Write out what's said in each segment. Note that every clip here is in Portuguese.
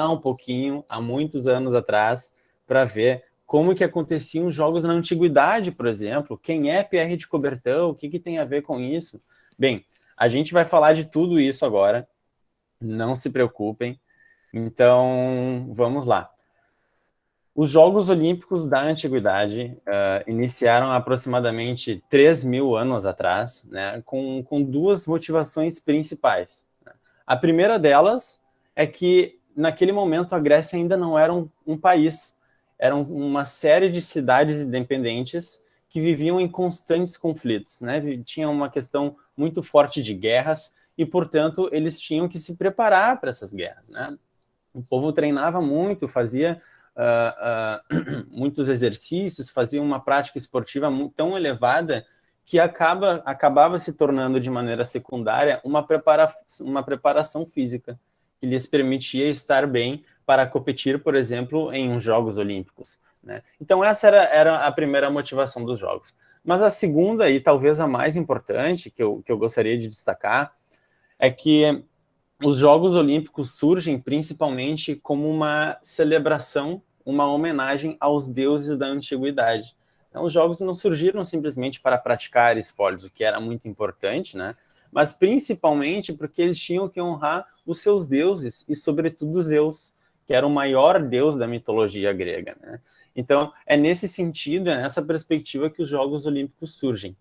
um pouquinho, há muitos anos atrás, para ver como que aconteciam jogos na antiguidade, por exemplo. Quem é Pierre de Coubertin? O que tem a ver com isso? Bem, a gente vai falar de tudo isso agora, não se preocupem. Então, vamos lá. Os Jogos Olímpicos da Antiguidade iniciaram aproximadamente 3.000 anos atrás, né, com duas motivações principais. A primeira delas é que, naquele momento, a Grécia ainda não era um país. Eram uma série de cidades independentes que viviam em constantes conflitos, né? Tinha uma questão muito forte de guerras e, portanto, eles tinham que se preparar para essas guerras, né? O povo treinava muito, fazia muitos exercícios, fazia uma prática esportiva tão elevada que acabava se tornando de maneira secundária uma preparação física que lhes permitia estar bem para competir, por exemplo, em uns Jogos Olímpicos, né? Então essa era a primeira motivação dos Jogos. Mas a segunda, e talvez a mais importante, que eu gostaria de destacar, é que os Jogos Olímpicos surgem principalmente como uma celebração, uma homenagem aos deuses da antiguidade. Então, os Jogos não surgiram simplesmente para praticar espólios, o que era muito importante, né? Mas principalmente porque eles tinham que honrar os seus deuses, e sobretudo Zeus, que era o maior deus da mitologia grega, né? Então, é nesse sentido, é nessa perspectiva que os Jogos Olímpicos surgem,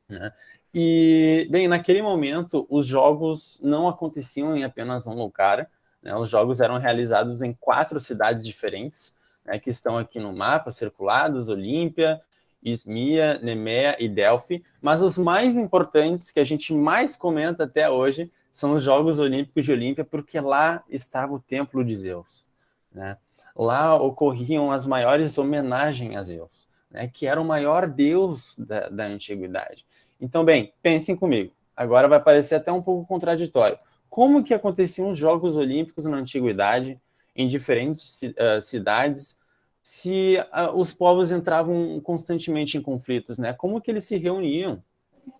né? E, bem, naquele momento, os jogos não aconteciam em apenas um lugar, né? Os jogos eram realizados em 4 cidades diferentes, né, que estão aqui no mapa, circulados: Olímpia, Ismia, Nemea e Delphi, mas os mais importantes, que a gente mais comenta até hoje, são os Jogos Olímpicos de Olímpia, porque lá estava o Templo de Zeus, né? Lá ocorriam as maiores homenagens a Zeus, né, que era o maior deus da antiguidade. Então, bem, pensem comigo. Agora vai parecer até um pouco contraditório. Como que aconteciam os Jogos Olímpicos na Antiguidade, em diferentes cidades, se os povos entravam constantemente em conflitos, né? Como que eles se reuniam,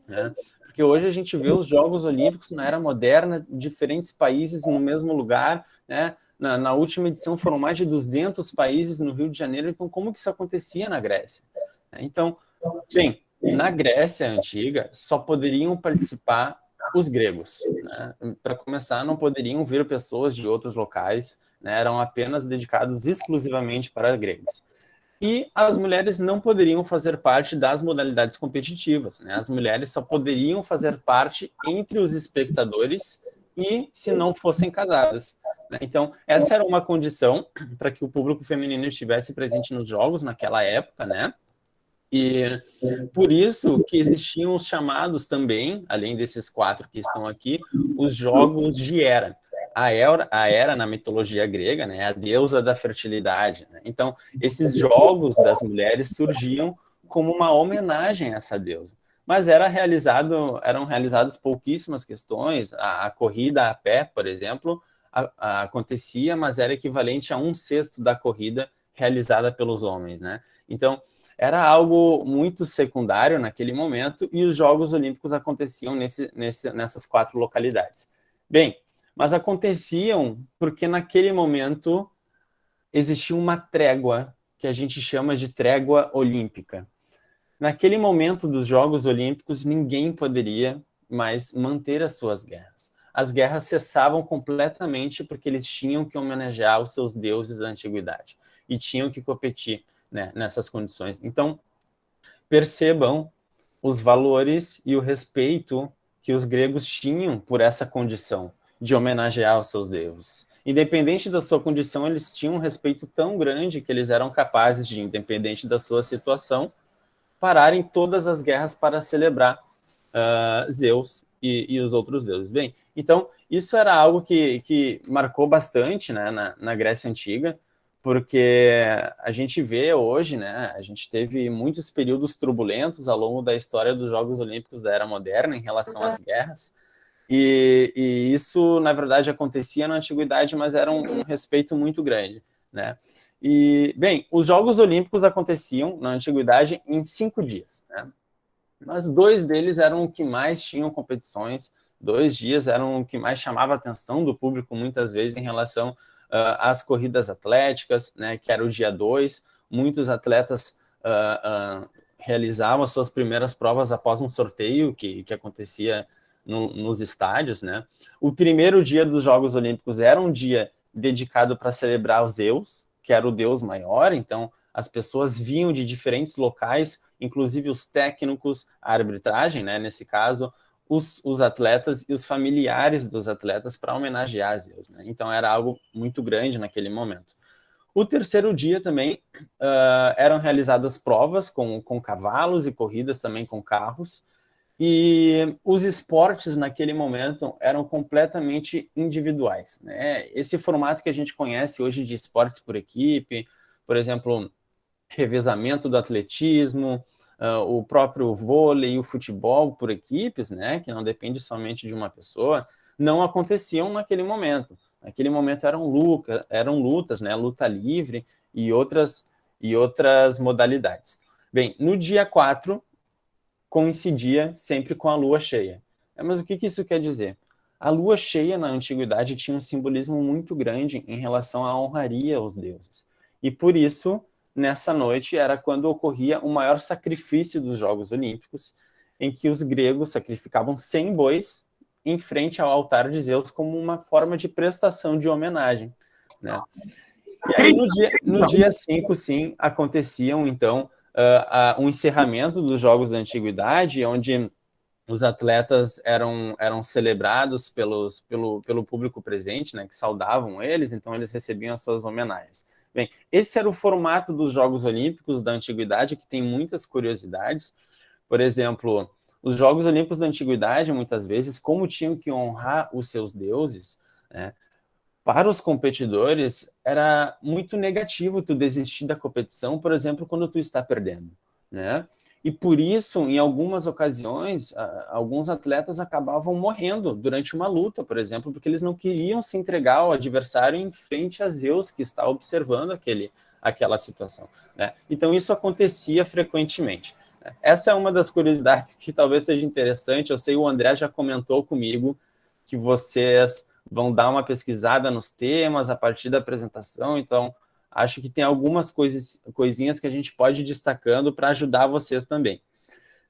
né? Porque hoje a gente vê os Jogos Olímpicos na era moderna, diferentes países no mesmo lugar, né? Na última edição foram mais de 200 países no Rio de Janeiro. Então, como que isso acontecia na Grécia? Então, bem, na Grécia Antiga, só poderiam participar os gregos, né? Para começar, não poderiam vir pessoas de outros locais, né? Eram apenas dedicados exclusivamente para gregos. E as mulheres não poderiam fazer parte das modalidades competitivas, né? As mulheres só poderiam fazer parte entre os espectadores e se não fossem casadas, né? Então, essa era uma condição para que o público feminino estivesse presente nos jogos naquela época, né? E por isso que existiam os chamados também, além desses 4 que estão aqui, os Jogos de Hera. A Hera, na mitologia grega, né, é a deusa da fertilidade, né? Então, esses jogos das mulheres surgiam como uma homenagem a essa deusa. Mas eram realizadas pouquíssimas questões. A corrida a pé, por exemplo, acontecia, mas era equivalente a 1/6 da corrida realizada pelos homens, né? Então, era algo muito secundário naquele momento, e os Jogos Olímpicos aconteciam nessas 4 localidades. Bem, mas aconteciam porque naquele momento existia uma trégua, que a gente chama de trégua olímpica. Naquele momento dos Jogos Olímpicos, ninguém poderia mais manter as suas guerras. As guerras cessavam completamente porque eles tinham que homenagear os seus deuses da antiguidade e tinham que competir, né, nessas condições. Então, percebam os valores e o respeito que os gregos tinham por essa condição de homenagear os seus deuses. Independente da sua condição, eles tinham um respeito tão grande que eles eram capazes de, independente da sua situação, pararem todas as guerras para celebrar Zeus e os outros deuses. Bem, então, isso era algo que marcou bastante, né, na Grécia Antiga, porque a gente vê hoje, né, a gente teve muitos períodos turbulentos ao longo da história dos Jogos Olímpicos da Era Moderna em relação às guerras, e isso, na verdade, acontecia na Antiguidade, mas era um respeito muito grande, né? E, bem, os Jogos Olímpicos aconteciam na Antiguidade em 5 dias, né? Mas 2 deles eram o que mais tinham competições, 2 dias eram o que mais chamava a atenção do público, muitas vezes, em relação as corridas atléticas, né, que era o dia 2, muitos atletas realizavam as suas primeiras provas após um sorteio que acontecia nos estádios, né? O primeiro dia dos Jogos Olímpicos era um dia dedicado para celebrar os Zeus, que era o deus maior, então as pessoas vinham de diferentes locais, inclusive os técnicos, a arbitragem, né, nesse caso, os atletas e os familiares dos atletas para homenagear Zeus, né? Então era algo muito grande naquele momento. O terceiro dia também eram realizadas provas com cavalos e corridas também com carros, e os esportes naquele momento eram completamente individuais, né? Esse formato que a gente conhece hoje de esportes por equipe, por exemplo, revezamento do atletismo, o próprio vôlei e o futebol por equipes, né, que não depende somente de uma pessoa, não aconteciam naquele momento. Naquele momento eram lutas, né, luta livre e outras modalidades. Bem, no dia 4, coincidia sempre com a lua cheia. Mas o que isso quer dizer? A lua cheia na antiguidade tinha um simbolismo muito grande em relação à honraria aos deuses. E por isso, nessa noite, era quando ocorria o maior sacrifício dos Jogos Olímpicos, em que os gregos sacrificavam 100 bois em frente ao altar de Zeus como uma forma de prestação de homenagem, né? E aí, no dia 5, sim, aconteciam, então, um encerramento dos Jogos da Antiguidade, onde os atletas eram celebrados pelo público presente, né, que saudavam eles, então eles recebiam as suas homenagens. Bem, esse era o formato dos Jogos Olímpicos da Antiguidade, que tem muitas curiosidades. Por exemplo, os Jogos Olímpicos da Antiguidade, muitas vezes, como tinham que honrar os seus deuses, né, para os competidores, era muito negativo tu desistir da competição, por exemplo, quando tu está perdendo, né? E por isso, em algumas ocasiões, alguns atletas acabavam morrendo durante uma luta, por exemplo, porque eles não queriam se entregar ao adversário em frente a Zeus, que está observando aquela situação, né? Então, isso acontecia frequentemente. Essa é uma das curiosidades que talvez seja interessante. Eu sei que o André já comentou comigo que vocês vão dar uma pesquisada nos temas a partir da apresentação, então acho que tem algumas coisinhas que a gente pode ir destacando para ajudar vocês também,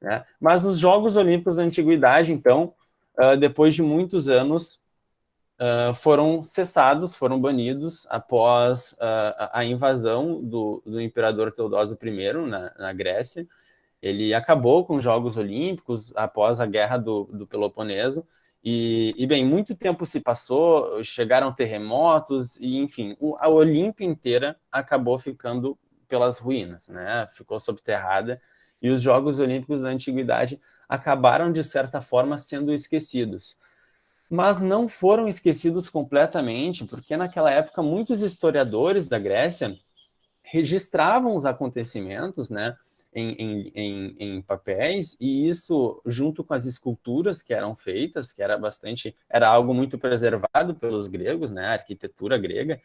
né? Mas os Jogos Olímpicos da Antiguidade, então, depois de muitos anos, foram cessados, foram banidos após a invasão do imperador Teodósio I na Grécia. Ele acabou com os Jogos Olímpicos após a Guerra do Peloponeso, e, bem, muito tempo se passou, chegaram terremotos, e, enfim, a Olímpia inteira acabou ficando pelas ruínas, né? Ficou subterrada, e os Jogos Olímpicos da Antiguidade acabaram, de certa forma, sendo esquecidos. Mas não foram esquecidos completamente, porque naquela época muitos historiadores da Grécia registravam os acontecimentos, né, em papéis, e isso, junto com as esculturas que eram feitas, que era algo muito preservado pelos gregos, né, a arquitetura grega,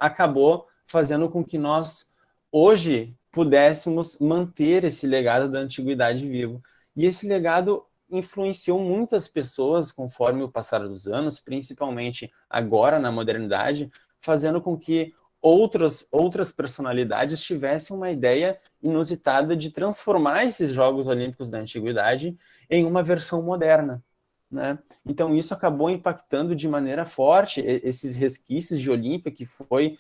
acabou fazendo com que nós, hoje, pudéssemos manter esse legado da antiguidade vivo. E esse legado influenciou muitas pessoas conforme o passar dos anos, principalmente agora na modernidade, fazendo com que outras personalidades tivessem uma ideia inusitada de transformar esses Jogos Olímpicos da Antiguidade em uma versão moderna, né? Então isso acabou impactando de maneira forte esses resquícios de Olímpia, que foi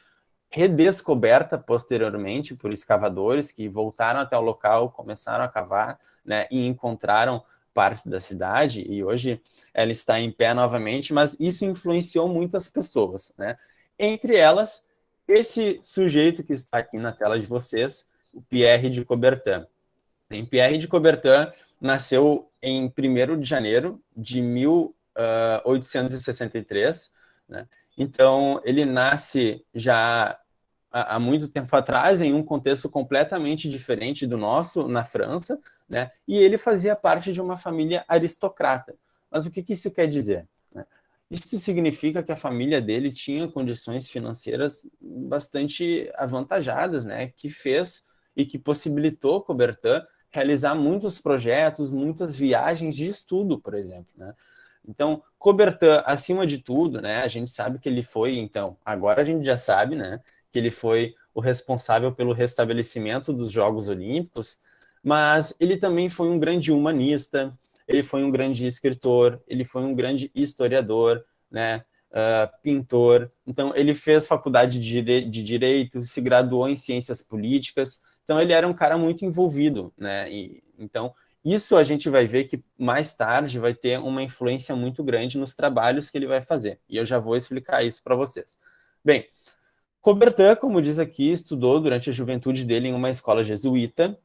redescoberta posteriormente por escavadores que voltaram até o local, começaram a cavar, né, e encontraram parte da cidade, e hoje ela está em pé novamente, mas isso influenciou muitas pessoas, né? Entre elas, esse sujeito que está aqui na tela de vocês, o Pierre de Coubertin. Pierre de Coubertin nasceu em 1º de janeiro de 1863, né? Então, ele nasce já há muito tempo atrás, em um contexto completamente diferente do nosso, na França, né? E ele fazia parte de uma família aristocrata. Mas o que isso quer dizer, né? Isso significa que a família dele tinha condições financeiras bastante avantajadas, né? Que fez e que possibilitou Coubertin realizar muitos projetos, muitas viagens de estudo, por exemplo, né? Então, Coubertin, acima de tudo, né, a gente sabe que ele foi, então, agora a gente já sabe, né, que ele foi o responsável pelo restabelecimento dos Jogos Olímpicos, mas ele também foi um grande humanista, ele foi um grande escritor, ele foi um grande historiador, né, pintor. Então, ele fez faculdade de Direito, se graduou em Ciências Políticas, então ele era um cara muito envolvido, né, então isso a gente vai ver que mais tarde vai ter uma influência muito grande nos trabalhos que ele vai fazer, e eu já vou explicar isso para vocês. Bem, Coubertin, como diz aqui, estudou durante a juventude dele em uma escola jesuíta,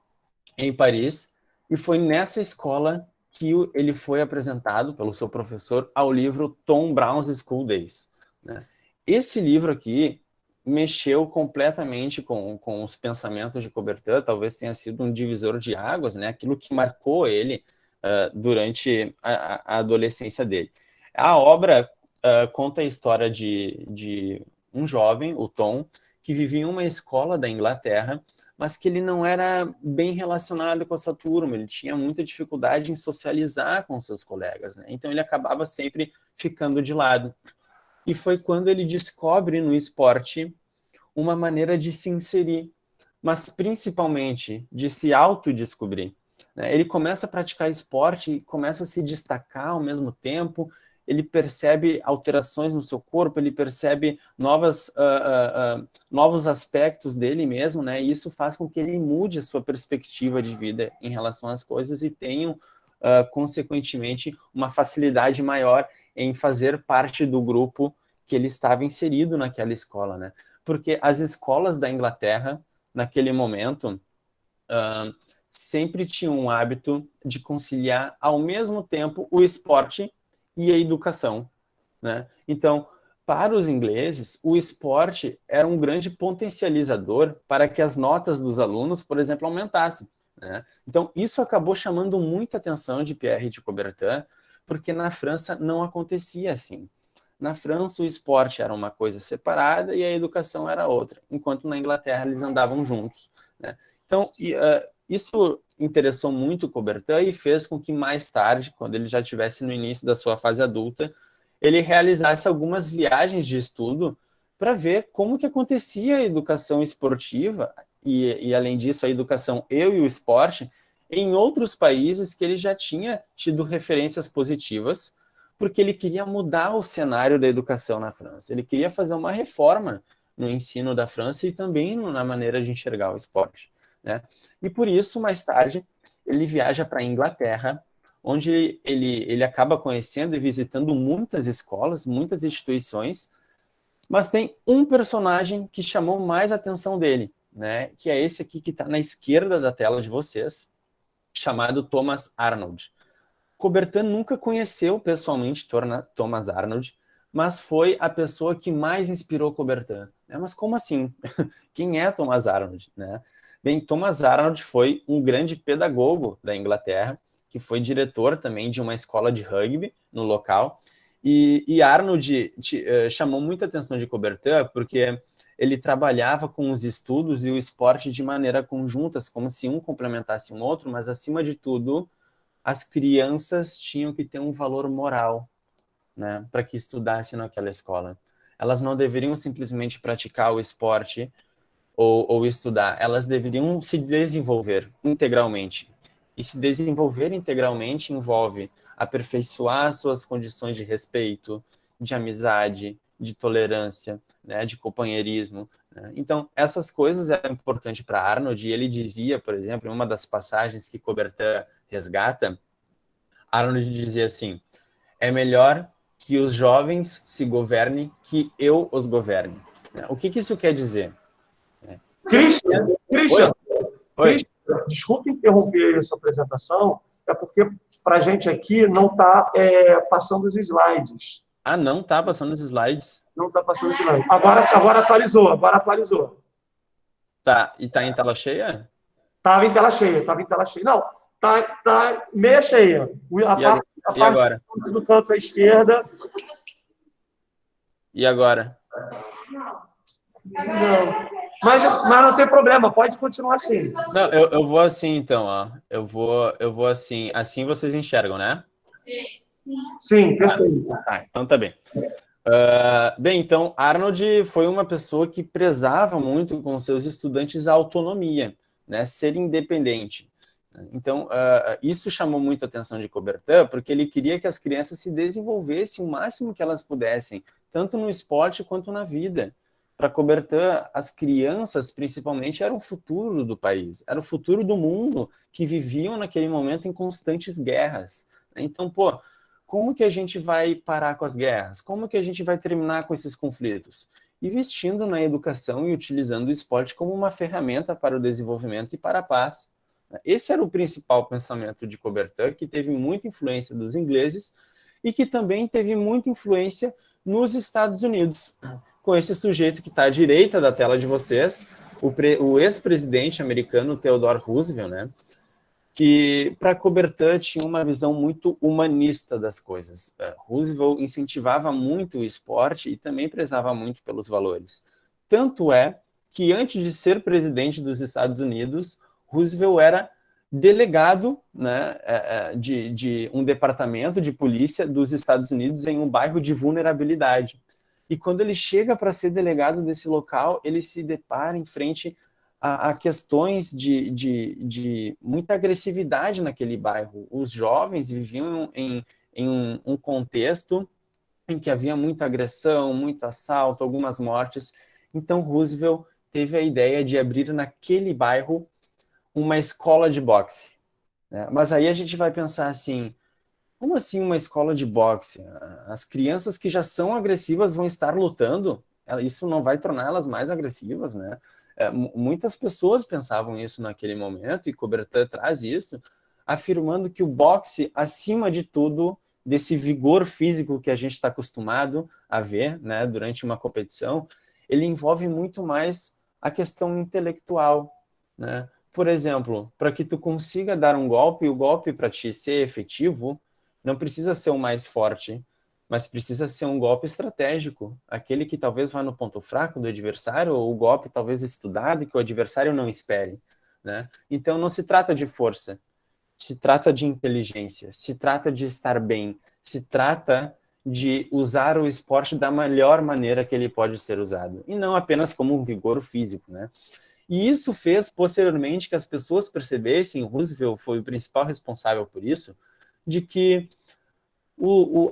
em Paris, e foi nessa escola que ele foi apresentado pelo seu professor ao livro Tom Brown's School Days, né? Esse livro aqui mexeu completamente com os pensamentos de Coubertin, talvez tenha sido um divisor de águas, né? Aquilo que marcou ele durante a adolescência dele. A obra conta a história de um jovem, o Tom, que vivia em uma escola da Inglaterra, mas que ele não era bem relacionado com essa turma, ele tinha muita dificuldade em socializar com seus colegas, né? Então ele acabava sempre ficando de lado. E foi quando ele descobre no esporte uma maneira de se inserir, mas principalmente de se autodescobrir, né? Ele começa a praticar esporte e começa a se destacar ao mesmo tempo, ele percebe alterações no seu corpo, ele percebe novos aspectos dele mesmo, né? E isso faz com que ele mude a sua perspectiva de vida em relação às coisas e tenha, consequentemente, uma facilidade maior em fazer parte do grupo que ele estava inserido naquela escola, né? Porque as escolas da Inglaterra, naquele momento, sempre tinham um hábito de conciliar ao mesmo tempo o esporte e a educação, né? Então, para os ingleses, o esporte era um grande potencializador para que as notas dos alunos, por exemplo, aumentassem, né? Então, isso acabou chamando muita atenção de Pierre de Coubertin, porque na França não acontecia assim. Na França, o esporte era uma coisa separada e a educação era outra, enquanto na Inglaterra eles andavam juntos, né? Então, isso interessou muito Coubertin e fez com que mais tarde, quando ele já estivesse no início da sua fase adulta, ele realizasse algumas viagens de estudo para ver como que acontecia a educação esportiva e, além disso, a educação e o esporte em outros países que ele já tinha tido referências positivas, porque ele queria mudar o cenário da educação na França. Ele queria fazer uma reforma no ensino da França e também na maneira de enxergar o esporte, né? E por isso, mais tarde, ele viaja para a Inglaterra, onde ele acaba conhecendo e visitando muitas escolas, muitas instituições, mas tem um personagem que chamou mais a atenção dele, né? Que é esse aqui que está na esquerda da tela de vocês, chamado Thomas Arnold. Coubertin nunca conheceu pessoalmente Thomas Arnold, mas foi a pessoa que mais inspirou Coubertin. Mas como assim? Quem é Thomas Arnold, né? Bem, Thomas Arnold foi um grande pedagogo da Inglaterra, que foi diretor também de uma escola de rugby no local, e Arnold chamou muita atenção de Coubertin porque ele trabalhava com os estudos e o esporte de maneira conjuntas, como se um complementasse um outro, mas acima de tudo, as crianças tinham que ter um valor moral, né, para que estudassem naquela escola. Elas não deveriam simplesmente praticar o esporte ou estudar, elas deveriam se desenvolver integralmente. E se desenvolver integralmente envolve aperfeiçoar suas condições de respeito, de amizade, de tolerância, né, de companheirismo, né? Então, essas coisas eram importantes para Arnold, e ele dizia, por exemplo, em uma das passagens que Coubertin resgata, Arnold dizia assim: é melhor que os jovens se governem que eu os governe. O que isso quer dizer? Christian, desculpe interromper essa apresentação, é porque para a gente aqui não está passando os slides. Ah, não está passando os slides? Não está passando os slides. Agora atualizou. Tá, e está em tela cheia? Estava em tela cheia. Não, tá meia cheia. A parte agora? Do canto à esquerda. E agora? Não. Mas não tem problema, pode continuar assim. Não, eu vou assim, então, ó. Eu vou assim. Assim vocês enxergam, né? Sim. Sim, perfeito. Então tá bem. Bem, então, Arnold foi uma pessoa que prezava muito com seus estudantes a autonomia, né, ser independente. Então, isso chamou muito a atenção de Coubertin, porque ele queria que as crianças se desenvolvessem o máximo que elas pudessem, tanto no esporte quanto na vida. Para Coubertin, as crianças, principalmente, eram o futuro do país, era o futuro do mundo, que viviam naquele momento em constantes guerras. Então, pô, como que a gente vai parar com as guerras? Como que a gente vai terminar com esses conflitos? Investindo na educação e utilizando o esporte como uma ferramenta para o desenvolvimento e para a paz. Esse era o principal pensamento de Coubertin, que teve muita influência dos ingleses e que também teve muita influência nos Estados Unidos, com esse sujeito que está à direita da tela de vocês, o ex-presidente americano Theodore Roosevelt, né? Que para Coubertin tinha uma visão muito humanista das coisas. Roosevelt incentivava muito o esporte e também prezava muito pelos valores. Tanto é que antes de ser presidente dos Estados Unidos, Roosevelt era delegado, né, de um departamento de polícia dos Estados Unidos em um bairro de vulnerabilidade. E quando ele chega para ser delegado desse local, ele se depara em frente a questões de muita agressividade naquele bairro. Os jovens viviam em um contexto em que havia muita agressão, muito assalto, algumas mortes. Então, Roosevelt teve a ideia de abrir naquele bairro uma escola de boxe, né? Mas aí a gente vai pensar assim, como assim uma escola de boxe? As crianças que já são agressivas vão estar lutando? Isso não vai torná-las mais agressivas, né? Muitas pessoas pensavam isso naquele momento, e Coubertin traz isso, afirmando que o boxe, acima de tudo, desse vigor físico que a gente está acostumado a ver, né, durante uma competição, ele envolve muito mais a questão intelectual, né? Por exemplo, para que tu consiga dar um golpe, o golpe para ti ser efetivo, não precisa ser o mais forte, mas precisa ser um golpe estratégico, aquele que talvez vá no ponto fraco do adversário, ou o golpe talvez estudado que o adversário não espere, né? Então não se trata de força, se trata de inteligência, se trata de estar bem, se trata de usar o esporte da melhor maneira que ele pode ser usado, e não apenas como um vigor físico, né? E isso fez, posteriormente, que as pessoas percebessem, Roosevelt foi o principal responsável por isso, de que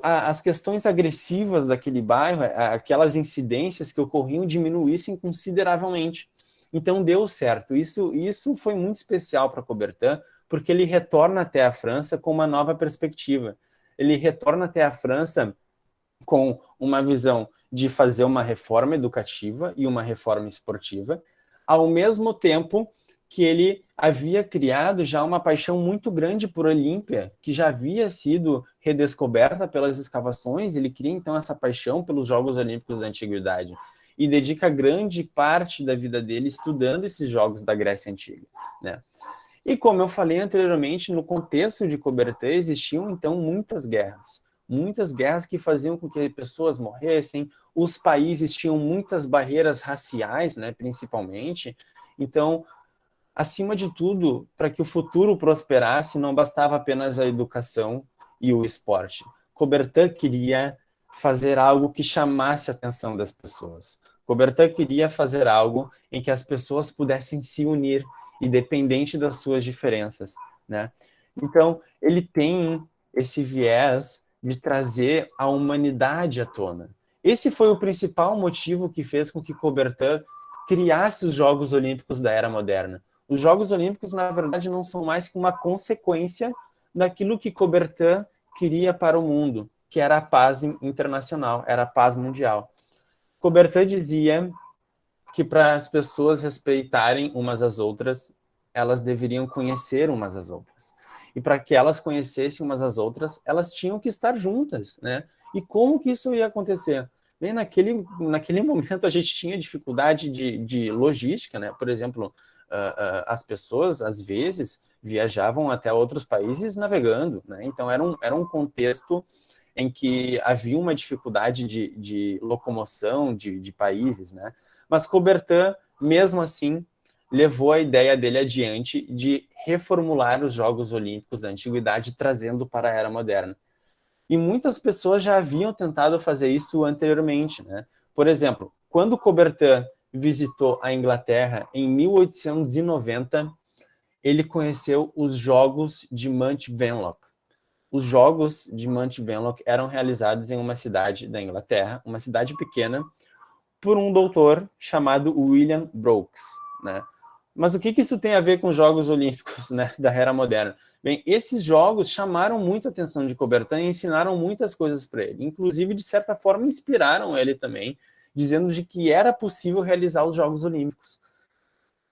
as questões agressivas daquele bairro, aquelas incidências que ocorriam, diminuíssem consideravelmente. Então, deu certo. Isso foi muito especial para Coubertin, porque ele retorna até a França com uma nova perspectiva. Ele retorna até a França com uma visão de fazer uma reforma educativa e uma reforma esportiva, ao mesmo tempo que ele havia criado já uma paixão muito grande por Olímpia, que já havia sido redescoberta pelas escavações. Ele cria então essa paixão pelos Jogos Olímpicos da Antiguidade e dedica grande parte da vida dele estudando esses Jogos da Grécia Antiga, né? E como eu falei anteriormente, no contexto de Coubertin existiam então muitas guerras que faziam com que pessoas morressem, os países tinham muitas barreiras raciais, né, principalmente. Então, acima de tudo, para que o futuro prosperasse, não bastava apenas a educação e o esporte. Coubertin queria fazer algo que chamasse a atenção das pessoas. Coubertin queria fazer algo em que as pessoas pudessem se unir, independente das suas diferenças, né? Então, ele tem esse viés de trazer a humanidade à tona. Esse foi o principal motivo que fez com que Coubertin criasse os Jogos Olímpicos da Era Moderna. Os Jogos Olímpicos, na verdade, não são mais que uma consequência daquilo que Coubertin queria para o mundo, que era a paz internacional, era a paz mundial. Coubertin dizia que para as pessoas respeitarem umas às outras, elas deveriam conhecer umas às outras. E para que elas conhecessem umas às outras, elas tinham que estar juntas, né? E como que isso ia acontecer? Bem, naquele momento a gente tinha dificuldade de logística, né? Por exemplo, as pessoas, às vezes, viajavam até outros países navegando, né? Então era um contexto em que havia uma dificuldade de locomoção de países, né? Mas Coubertin, mesmo assim, levou a ideia dele adiante de reformular os Jogos Olímpicos da Antiguidade, trazendo para a Era Moderna. E muitas pessoas já haviam tentado fazer isso anteriormente, né? Por exemplo, quando Coubertin visitou a Inglaterra em 1890, ele conheceu os Jogos de Mount Venlock. Os Jogos de Mount Venlock eram realizados em uma cidade da Inglaterra, uma cidade pequena, por um doutor chamado William Brooks, né? Mas o que isso tem a ver com os Jogos Olímpicos, né, da Era Moderna? Bem, esses jogos chamaram muito a atenção de Coubertin e ensinaram muitas coisas para ele. Inclusive, de certa forma, inspiraram ele também, dizendo de que era possível realizar os Jogos Olímpicos.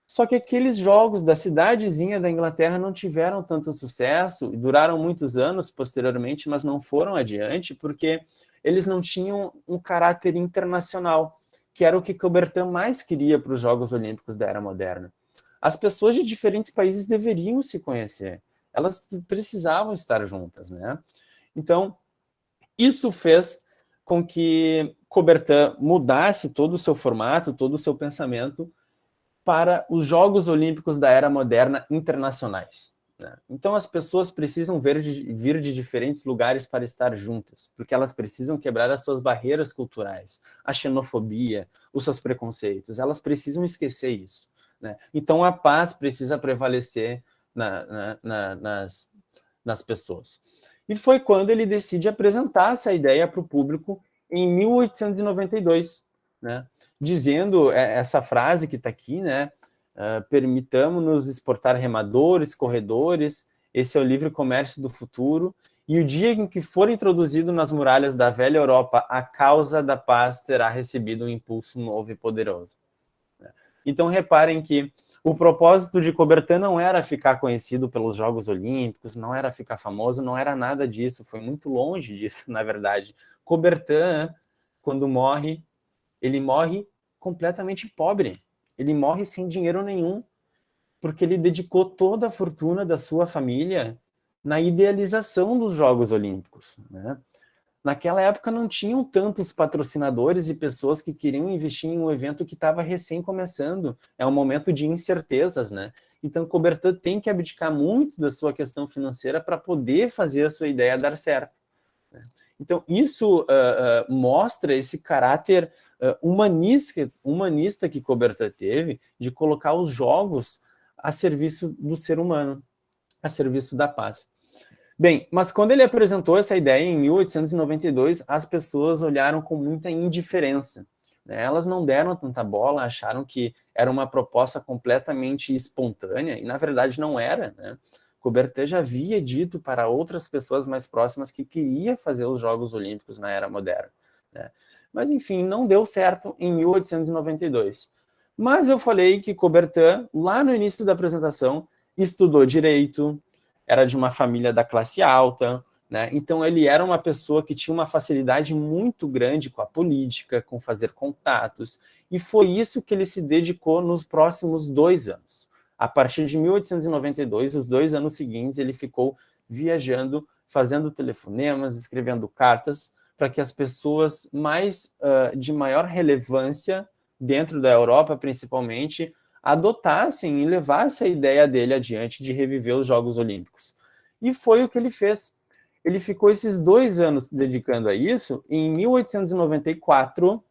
Só que aqueles jogos da cidadezinha da Inglaterra não tiveram tanto sucesso, duraram muitos anos posteriormente, mas não foram adiante, porque eles não tinham um caráter internacional, que era o que Coubertin mais queria para os Jogos Olímpicos da Era Moderna. As pessoas de diferentes países deveriam se conhecer, elas precisavam estar juntas, né? Então, isso fez com que Coubertin mudasse todo o seu formato, todo o seu pensamento para os Jogos Olímpicos da Era Moderna internacionais, né? Então, as pessoas precisam vir de diferentes lugares para estar juntas, porque elas precisam quebrar as suas barreiras culturais, a xenofobia, os seus preconceitos, elas precisam esquecer isso, né? Então, a paz precisa prevalecer nas pessoas. E foi quando ele decide apresentar essa ideia para o público em 1892, né? Dizendo essa frase que está aqui, né? Permitamos-nos exportar remadores, corredores, esse é o livre comércio do futuro, e o dia em que for introduzido nas muralhas da velha Europa, a causa da paz terá recebido um impulso novo e poderoso. Então, reparem que o propósito de Coubertin não era ficar conhecido pelos Jogos Olímpicos, não era ficar famoso, não era nada disso, foi muito longe disso, na verdade. Coubertin, quando morre, ele morre completamente pobre, ele morre sem dinheiro nenhum, porque ele dedicou toda a fortuna da sua família na idealização dos Jogos Olímpicos, né? Naquela época não tinham tantos patrocinadores e pessoas que queriam investir em um evento que estava recém começando. É um momento de incertezas, né? Então, Coubertin tem que abdicar muito da sua questão financeira para poder fazer a sua ideia dar certo, né? Então, isso mostra esse caráter humanista que Coubertin teve de colocar os jogos a serviço do ser humano, a serviço da paz. Bem, mas quando ele apresentou essa ideia em 1892, as pessoas olharam com muita indiferença, né? Elas não deram tanta bola, acharam que era uma proposta completamente espontânea, e na verdade não era, né? Coubertin já havia dito para outras pessoas mais próximas que queria fazer os Jogos Olímpicos na Era Moderna, né? Mas, enfim, não deu certo em 1892. Mas eu falei que Coubertin, lá no início da apresentação, estudou Direito, era de uma família da classe alta, né? Então ele era uma pessoa que tinha uma facilidade muito grande com a política, com fazer contatos, e foi isso que ele se dedicou nos próximos 2 anos. A partir de 1892, os 2 anos seguintes, ele ficou viajando, fazendo telefonemas, escrevendo cartas, para que as pessoas de maior relevância, dentro da Europa principalmente, adotassem e levassem a ideia dele adiante de reviver os Jogos Olímpicos. E foi o que ele fez. Ele ficou esses 2 anos dedicando a isso, e em 1894,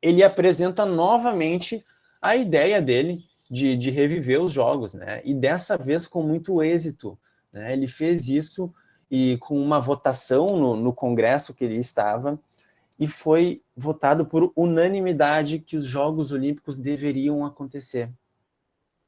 ele apresenta novamente a ideia dele de reviver os Jogos, né? E dessa vez com muito êxito, né? Ele fez isso e com uma votação no Congresso que ele estava, e foi votado por unanimidade que os Jogos Olímpicos deveriam acontecer.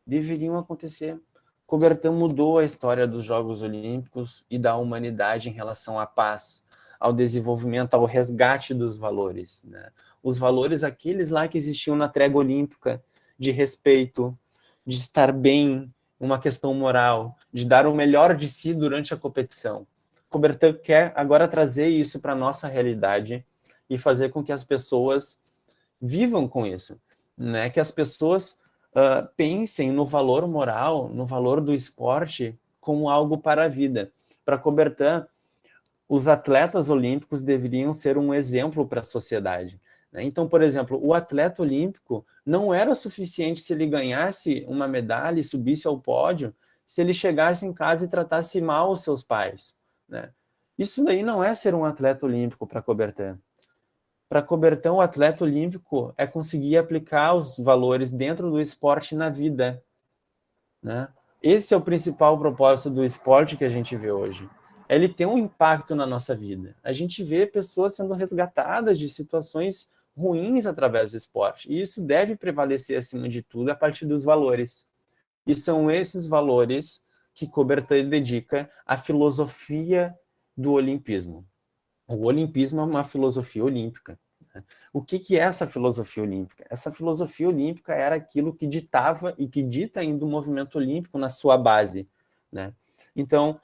Deveriam acontecer. Coubertin mudou a história dos Jogos Olímpicos e da humanidade em relação à paz, ao desenvolvimento, ao resgate dos valores, né? Os valores aqueles lá que existiam na trégua olímpica, de respeito, de estar bem, uma questão moral, de dar o melhor de si durante a competição. Coubertin quer agora trazer isso para a nossa realidade e fazer com que as pessoas vivam com isso, né? Que as pessoas pensem no valor moral, no valor do esporte como algo para a vida. Para Coubertin, os atletas olímpicos deveriam ser um exemplo para a sociedade, né? Então, por exemplo, o atleta olímpico não era suficiente se ele ganhasse uma medalha e subisse ao pódio, se ele chegasse em casa e tratasse mal os seus pais, né? Isso daí não é ser um atleta olímpico para Coubertin. Para Coubertin, o atleta olímpico é conseguir aplicar os valores dentro do esporte na vida, né? Esse é o principal propósito do esporte que a gente vê hoje. Ele tem um impacto na nossa vida. A gente vê pessoas sendo resgatadas de situações ruins através do esporte. E isso deve prevalecer, acima de tudo, a partir dos valores. E são esses valores que Coubertin dedica à filosofia do olimpismo. O olimpismo é uma filosofia olímpica. O que é essa filosofia olímpica? Essa filosofia olímpica era aquilo que ditava e que dita ainda o movimento olímpico na sua base, né? Então,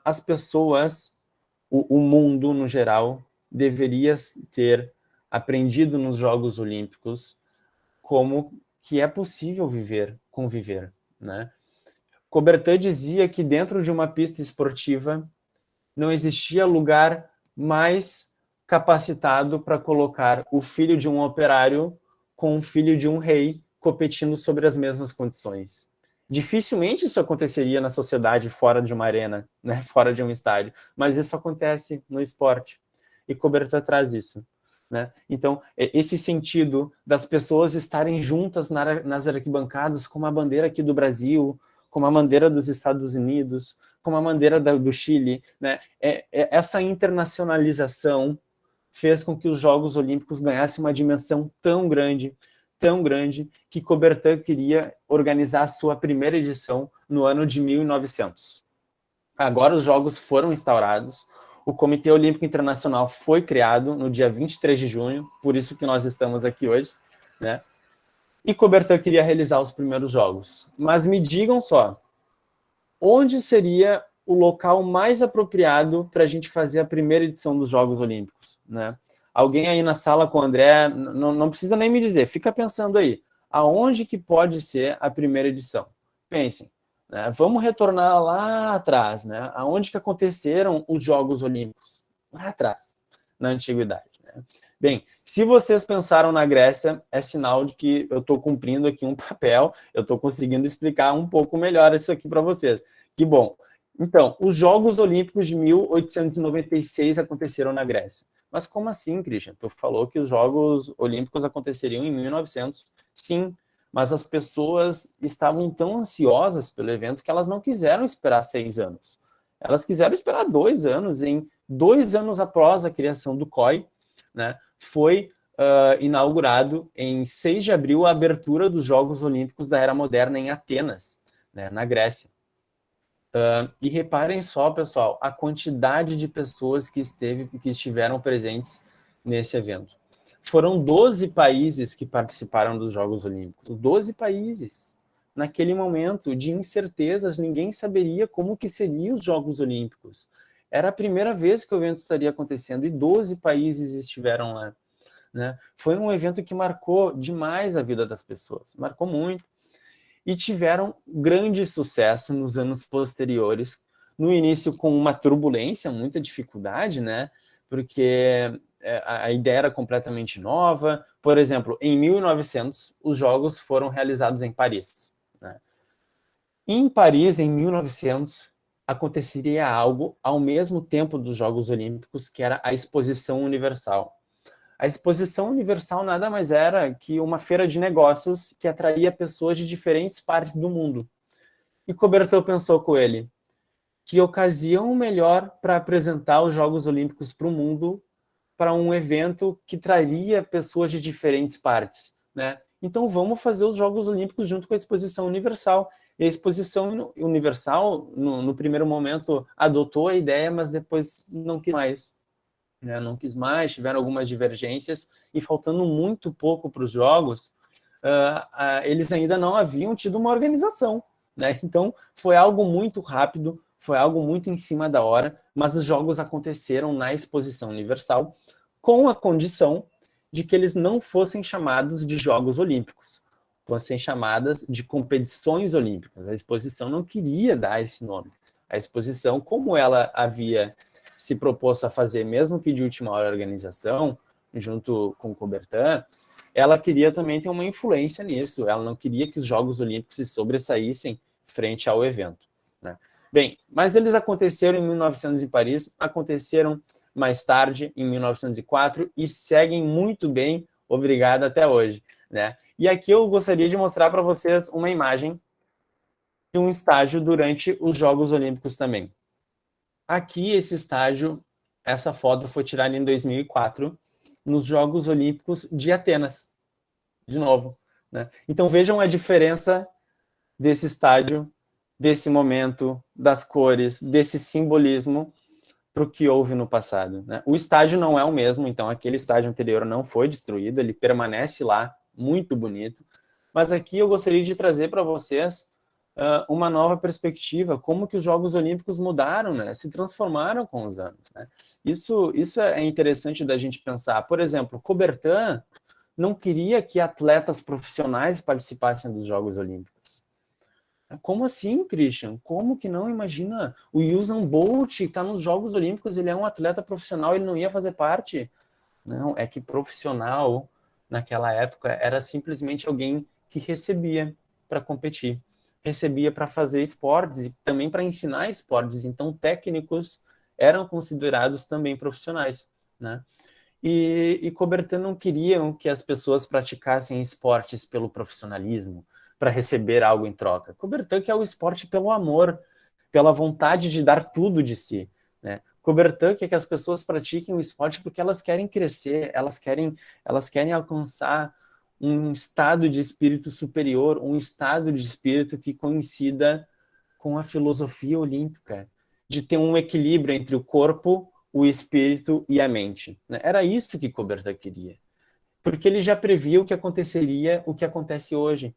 as pessoas, o mundo no geral, deveria ter aprendido nos Jogos Olímpicos como que é possível conviver, né? Coubertin dizia que dentro de uma pista esportiva não existia lugar mais capacitado para colocar o filho de um operário com o filho de um rei competindo sobre as mesmas condições. Dificilmente isso aconteceria na sociedade fora de uma arena, né? Fora de um estádio, mas isso acontece no esporte. E Coubertin traz isso, né? Então, esse sentido das pessoas estarem juntas nas arquibancadas com uma bandeira aqui do Brasil, com a bandeira dos Estados Unidos, com a bandeira do Chile, né? Essa internacionalização fez com que os Jogos Olímpicos ganhassem uma dimensão tão grande, que Coubertin queria organizar a sua primeira edição no ano de 1900. Agora os Jogos foram instaurados, o Comitê Olímpico Internacional foi criado no dia 23 de junho, por isso que nós estamos aqui hoje, né? E Coubertin queria realizar os primeiros Jogos. Mas me digam só, onde seria o local mais apropriado para a gente fazer a primeira edição dos Jogos Olímpicos, né? Alguém aí na sala com o André, não precisa nem me dizer, fica pensando aí, aonde que pode ser a primeira edição? Pensem, né? Vamos retornar lá atrás, né? Aonde que aconteceram os Jogos Olímpicos? Lá atrás, na Antiguidade, né? Bem, se vocês pensaram na Grécia, é sinal de que eu estou cumprindo aqui um papel, eu estou conseguindo explicar um pouco melhor isso aqui para vocês. Que bom. Então, os Jogos Olímpicos de 1896 aconteceram na Grécia. Mas como assim, Christian? Tu falou que os Jogos Olímpicos aconteceriam em 1900. Sim, mas as pessoas estavam tão ansiosas pelo evento que elas não quiseram esperar 6 anos. Elas quiseram esperar 2 anos. Em 2 anos após a criação do COI, né, foi inaugurado em 6 de abril a abertura dos Jogos Olímpicos da Era Moderna em Atenas, né, na Grécia. E reparem só, pessoal, a quantidade de pessoas que estiveram presentes nesse evento. Foram 12 países que participaram dos Jogos Olímpicos. 12 países. Naquele momento de incertezas, ninguém saberia como que seriam os Jogos Olímpicos. Era a primeira vez que o evento estaria acontecendo e 12 países estiveram lá, né? Foi um evento que marcou demais a vida das pessoas, marcou muito. E tiveram grande sucesso nos anos posteriores, no início com uma turbulência, muita dificuldade, né? Porque a ideia era completamente nova. Por exemplo, em 1900, os Jogos foram realizados em Paris, né? Em Paris, em 1900, aconteceria algo ao mesmo tempo dos Jogos Olímpicos, que era a Exposição Universal. A Exposição Universal nada mais era que uma feira de negócios que atraía pessoas de diferentes partes do mundo. E Coubertin pensou com ele, que ocasião melhor para apresentar os Jogos Olímpicos para o mundo, para um evento que traria pessoas de diferentes partes, né? Então vamos fazer os Jogos Olímpicos junto com a Exposição Universal. E a Exposição Universal, no primeiro momento, adotou a ideia, mas depois não quis mais. Não quis mais, tiveram algumas divergências, e faltando muito pouco para os Jogos, eles ainda não haviam tido uma organização, né? Então, foi algo muito rápido, foi algo muito em cima da hora, mas os Jogos aconteceram na Exposição Universal, com a condição de que eles não fossem chamados de Jogos Olímpicos, fossem chamadas de competições olímpicas. A exposição não queria dar esse nome. A exposição, como ela havia se propôs a fazer, mesmo que de última hora, a organização, junto com Coubertin, ela queria também ter uma influência nisso. Ela não queria que os Jogos Olímpicos se sobressaíssem frente ao evento, né? Bem, mas eles aconteceram em 1900 em Paris, aconteceram mais tarde, em 1904, e seguem muito bem, obrigado, até hoje, né? E aqui eu gostaria de mostrar para vocês uma imagem de um estágio durante os Jogos Olímpicos também. Aqui, esse estágio, essa foto foi tirada em 2004, nos Jogos Olímpicos de Atenas, de novo, né? Então vejam a diferença desse estádio, desse momento, das cores, desse simbolismo para o que houve no passado, né? O estádio não é o mesmo, então aquele estádio anterior não foi destruído, ele permanece lá, muito bonito, mas aqui eu gostaria de trazer para vocês uma nova perspectiva, como que os Jogos Olímpicos mudaram, né? Se transformaram com os anos, né? Isso é interessante da gente pensar. Por exemplo, Coubertin não queria que atletas profissionais participassem dos Jogos Olímpicos. Como assim, Christian? Como que não? Imagina, o Usain Bolt está nos Jogos Olímpicos, ele é um atleta profissional, ele não ia fazer parte. Não, é que profissional, naquela época, era simplesmente alguém que recebia para competir. Recebia para fazer esportes e também para ensinar esportes. Então, técnicos eram considerados também profissionais, né? E Coubertin não queriam que as pessoas praticassem esportes pelo profissionalismo, para receber algo em troca. Coubertin quer o esporte pelo amor, pela vontade de dar tudo de si, né? Coubertin quer que as pessoas pratiquem o esporte porque elas querem crescer, elas querem alcançar um estado de espírito superior, um estado de espírito que coincida com a filosofia olímpica, de ter um equilíbrio entre o corpo, o espírito e a mente. Era isso que Coubertin queria, porque ele já previa o que aconteceria, o que acontece hoje.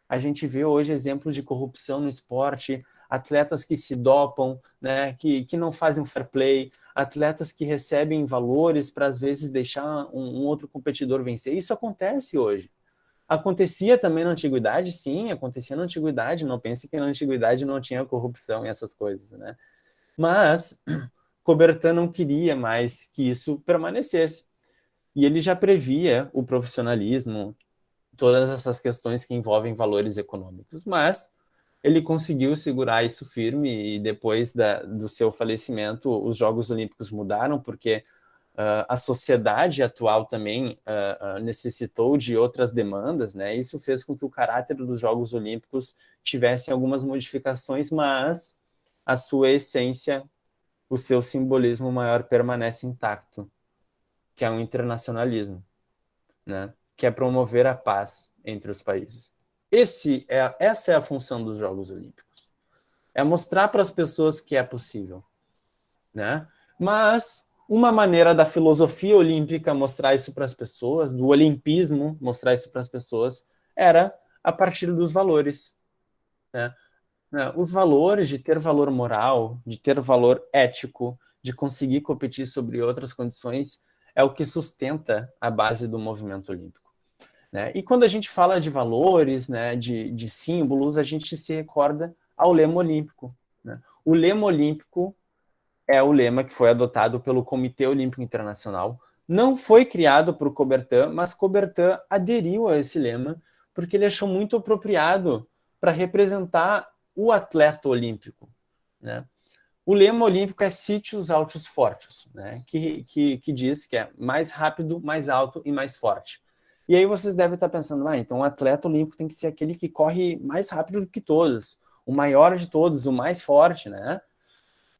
A gente vê hoje exemplos de corrupção no esporte, atletas que se dopam, né, que não fazem fair play, atletas que recebem valores para, às vezes, deixar um outro competidor vencer. Isso acontece hoje. Acontecia também na antiguidade? Sim, acontecia na antiguidade. Não pense que na antiguidade não tinha corrupção e essas coisas, né? Mas Coubertin não queria mais que isso permanecesse. E ele já previa o profissionalismo, todas essas questões que envolvem valores econômicos, mas ele conseguiu segurar isso firme e depois do seu falecimento os Jogos Olímpicos mudaram porque a sociedade atual também necessitou de outras demandas, né? Isso fez com que o caráter dos Jogos Olímpicos tivesse algumas modificações, mas a sua essência, o seu simbolismo maior permanece intacto, que é um internacionalismo, né? Que é promover a paz entre os países. Essa é a função dos Jogos Olímpicos. É mostrar para as pessoas que é possível, né? Mas uma maneira da filosofia olímpica mostrar isso para as pessoas, do olimpismo mostrar isso para as pessoas, era a partir dos valores, né? Os valores de ter valor moral, de ter valor ético, de conseguir competir sobre outras condições, é o que sustenta a base do movimento olímpico, né? E quando a gente fala de valores, né, de símbolos, a gente se recorda ao lema olímpico, né? O lema olímpico é o lema que foi adotado pelo Comitê Olímpico Internacional. Não foi criado por Coubertin, mas Coubertin aderiu a esse lema porque ele achou muito apropriado para representar o atleta olímpico, né? O lema olímpico é Sitius Altus Fortius, né? Que diz que é mais rápido, mais alto e mais forte. E aí vocês devem estar pensando, então o atleta olímpico tem que ser aquele que corre mais rápido do que todos, o maior de todos, o mais forte, né?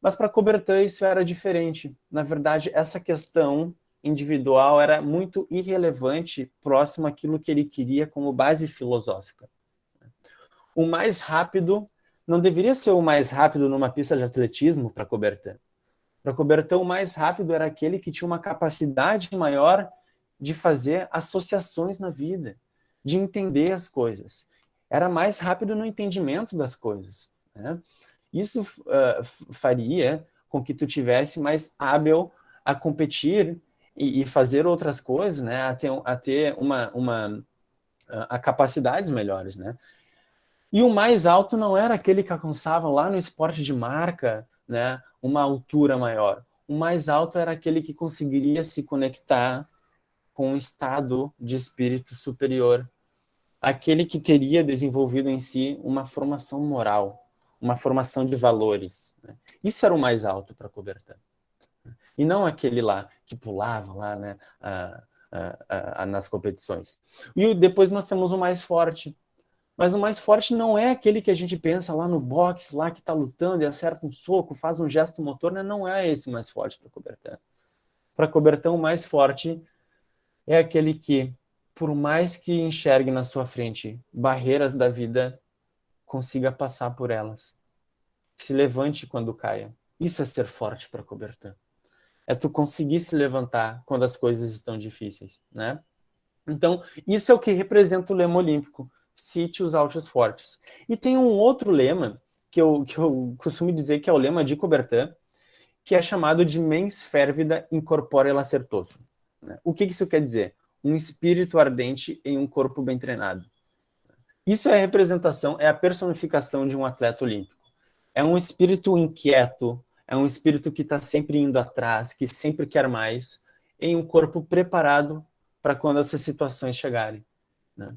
Mas para Coubertin isso era diferente. Na verdade, essa questão individual era muito irrelevante próximo àquilo que ele queria como base filosófica. O mais rápido não deveria ser o mais rápido numa pista de atletismo para Coubertin. Para Coubertin, o mais rápido era aquele que tinha uma capacidade maior de fazer associações na vida, de entender as coisas. Era mais rápido no entendimento das coisas, né? Isso faria com que tu tivesse mais hábil a competir e fazer outras coisas, né? A ter a capacidades melhores, né? E o mais alto não era aquele que alcançava lá no esporte de marca, né, uma altura maior. O mais alto era aquele que conseguiria se conectar com um estado de espírito superior, aquele que teria desenvolvido em si uma formação moral, uma formação de valores, né? Isso era o mais alto para Coubertin. E não aquele lá que pulava lá, né, nas competições. E depois nós temos o mais forte. Mas o mais forte não é aquele que a gente pensa lá no boxe, lá que está lutando e acerta um soco, faz um gesto motor, né? Não é esse o mais forte para Coubertin. Para Coubertin, o mais forte é aquele que, por mais que enxergue na sua frente barreiras da vida, consiga passar por elas. Se levante quando caia. Isso é ser forte para Coubertin. É tu conseguir se levantar quando as coisas estão difíceis, né? Então, isso é o que representa o lema olímpico. Cite os altos fortes. E tem um outro lema que eu costumo dizer que é o lema de Coubertin, que é chamado de mens fervida incorpore lacertoso. O que isso quer dizer? Um espírito ardente em um corpo bem treinado. Isso é a representação, é a personificação de um atleta olímpico. É um espírito inquieto, é um espírito que está sempre indo atrás, que sempre quer mais, em um corpo preparado para quando essas situações chegarem, né?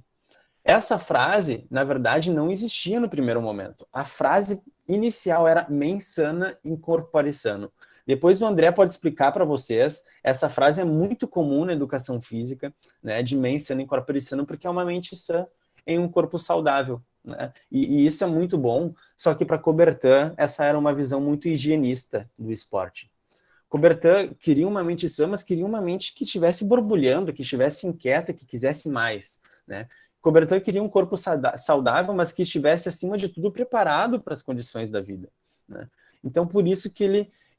Essa frase, na verdade, não existia no primeiro momento. A frase inicial era mens sana incorpore sano. Depois o André pode explicar para vocês, essa frase é muito comum na educação física, né, de mens sana incorpore sano, porque é uma mente sã em um corpo saudável, né? E isso é muito bom, só que para Coubertin essa era uma visão muito higienista do esporte. Coubertin queria uma mente sã, mas queria uma mente que estivesse borbulhando, que estivesse inquieta, que quisesse mais, né? Coubertin queria um corpo saudável, mas que estivesse, acima de tudo, preparado para as condições da vida, né? Então, por isso que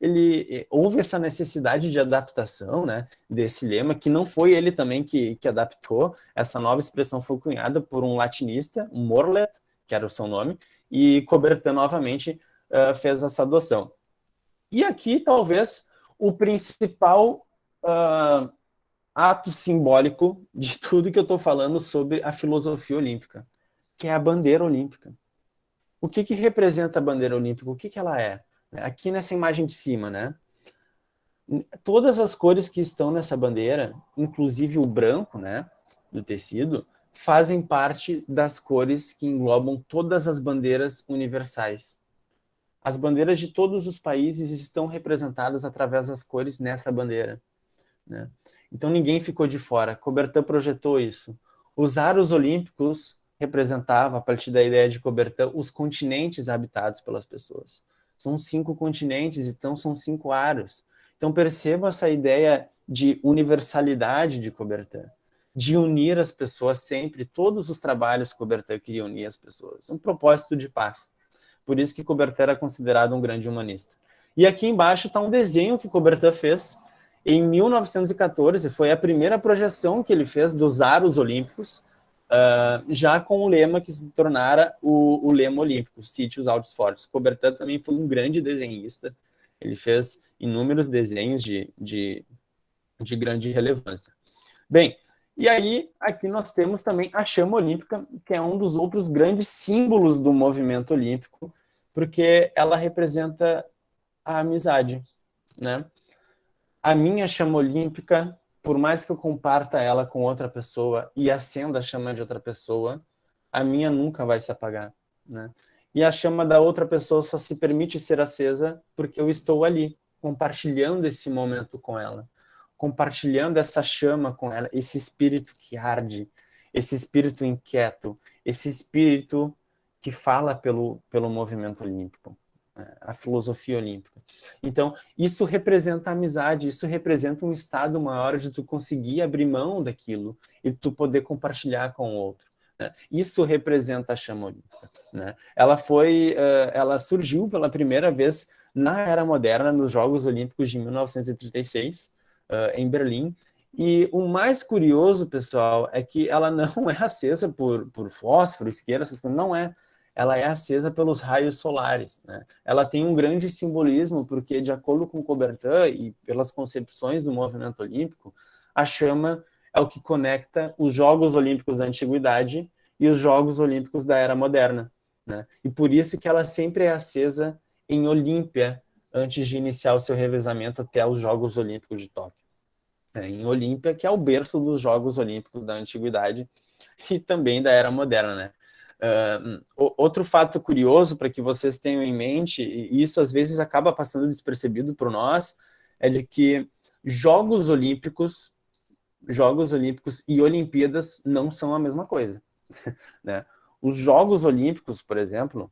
ele houve essa necessidade de adaptação, né, desse lema, que não foi ele também que adaptou. Essa nova expressão foi cunhada por um latinista, um Morlet, que era o seu nome, e Coubertin novamente fez essa adoção. E aqui, talvez, o principal ato simbólico de tudo que eu estou falando sobre a filosofia olímpica, que é a bandeira olímpica. O que representa a bandeira olímpica? O que ela é? Aqui nessa imagem de cima, né? Todas as cores que estão nessa bandeira, inclusive o branco, né, do tecido, fazem parte das cores que englobam todas as bandeiras universais. As bandeiras de todos os países estão representadas através das cores nessa bandeira, né? Então ninguém ficou de fora. Coubertin projetou isso. Os aros olímpicos representavam, a partir da ideia de Coubertin, os continentes habitados pelas pessoas. São 5 continentes, então são 5 aros. Então percebam essa ideia de universalidade de Coubertin, de unir as pessoas sempre. Todos os trabalhos Coubertin queria unir as pessoas. Um propósito de paz. Por isso que Coubertin era considerado um grande humanista. E aqui embaixo está um desenho que Coubertin fez em 1914, foi a primeira projeção que ele fez dos aros olímpicos, já com o lema que se tornara o lema olímpico, cite os altos fortes. Coubertin também foi um grande desenhista, ele fez inúmeros desenhos de grande relevância. Bem, e aí aqui nós temos também a chama olímpica, que é um dos outros grandes símbolos do movimento olímpico, porque ela representa a amizade, né? A minha chama olímpica, por mais que eu comparta ela com outra pessoa e acenda a chama de outra pessoa, a minha nunca vai se apagar, né? E a chama da outra pessoa só se permite ser acesa porque eu estou ali, compartilhando esse momento com ela, compartilhando essa chama com ela, esse espírito que arde, esse espírito inquieto, esse espírito que fala pelo movimento olímpico, a filosofia olímpica. Então, isso representa a amizade, isso representa um estado maior de tu conseguir abrir mão daquilo e tu poder compartilhar com o outro, né? Isso representa a chama olímpica, né? Ela surgiu pela primeira vez na Era Moderna, nos Jogos Olímpicos de 1936, em Berlim. E o mais curioso, pessoal, é que ela não é acesa por fósforo, isqueiro, essas coisas, não é. Ela é acesa pelos raios solares, né? Ela tem um grande simbolismo, porque, de acordo com Coubertin e pelas concepções do movimento olímpico, a chama é o que conecta os Jogos Olímpicos da Antiguidade e os Jogos Olímpicos da Era Moderna, né? E por isso que ela sempre é acesa em Olímpia, antes de iniciar o seu revezamento até os Jogos Olímpicos de Tóquio. Em Olímpia, que é o berço dos Jogos Olímpicos da Antiguidade e também da Era Moderna, né? Outro fato curioso para que vocês tenham em mente, e isso às vezes acaba passando despercebido por nós, é de que Jogos Olímpicos e Olimpíadas não são a mesma coisa, né? Os Jogos Olímpicos, por exemplo,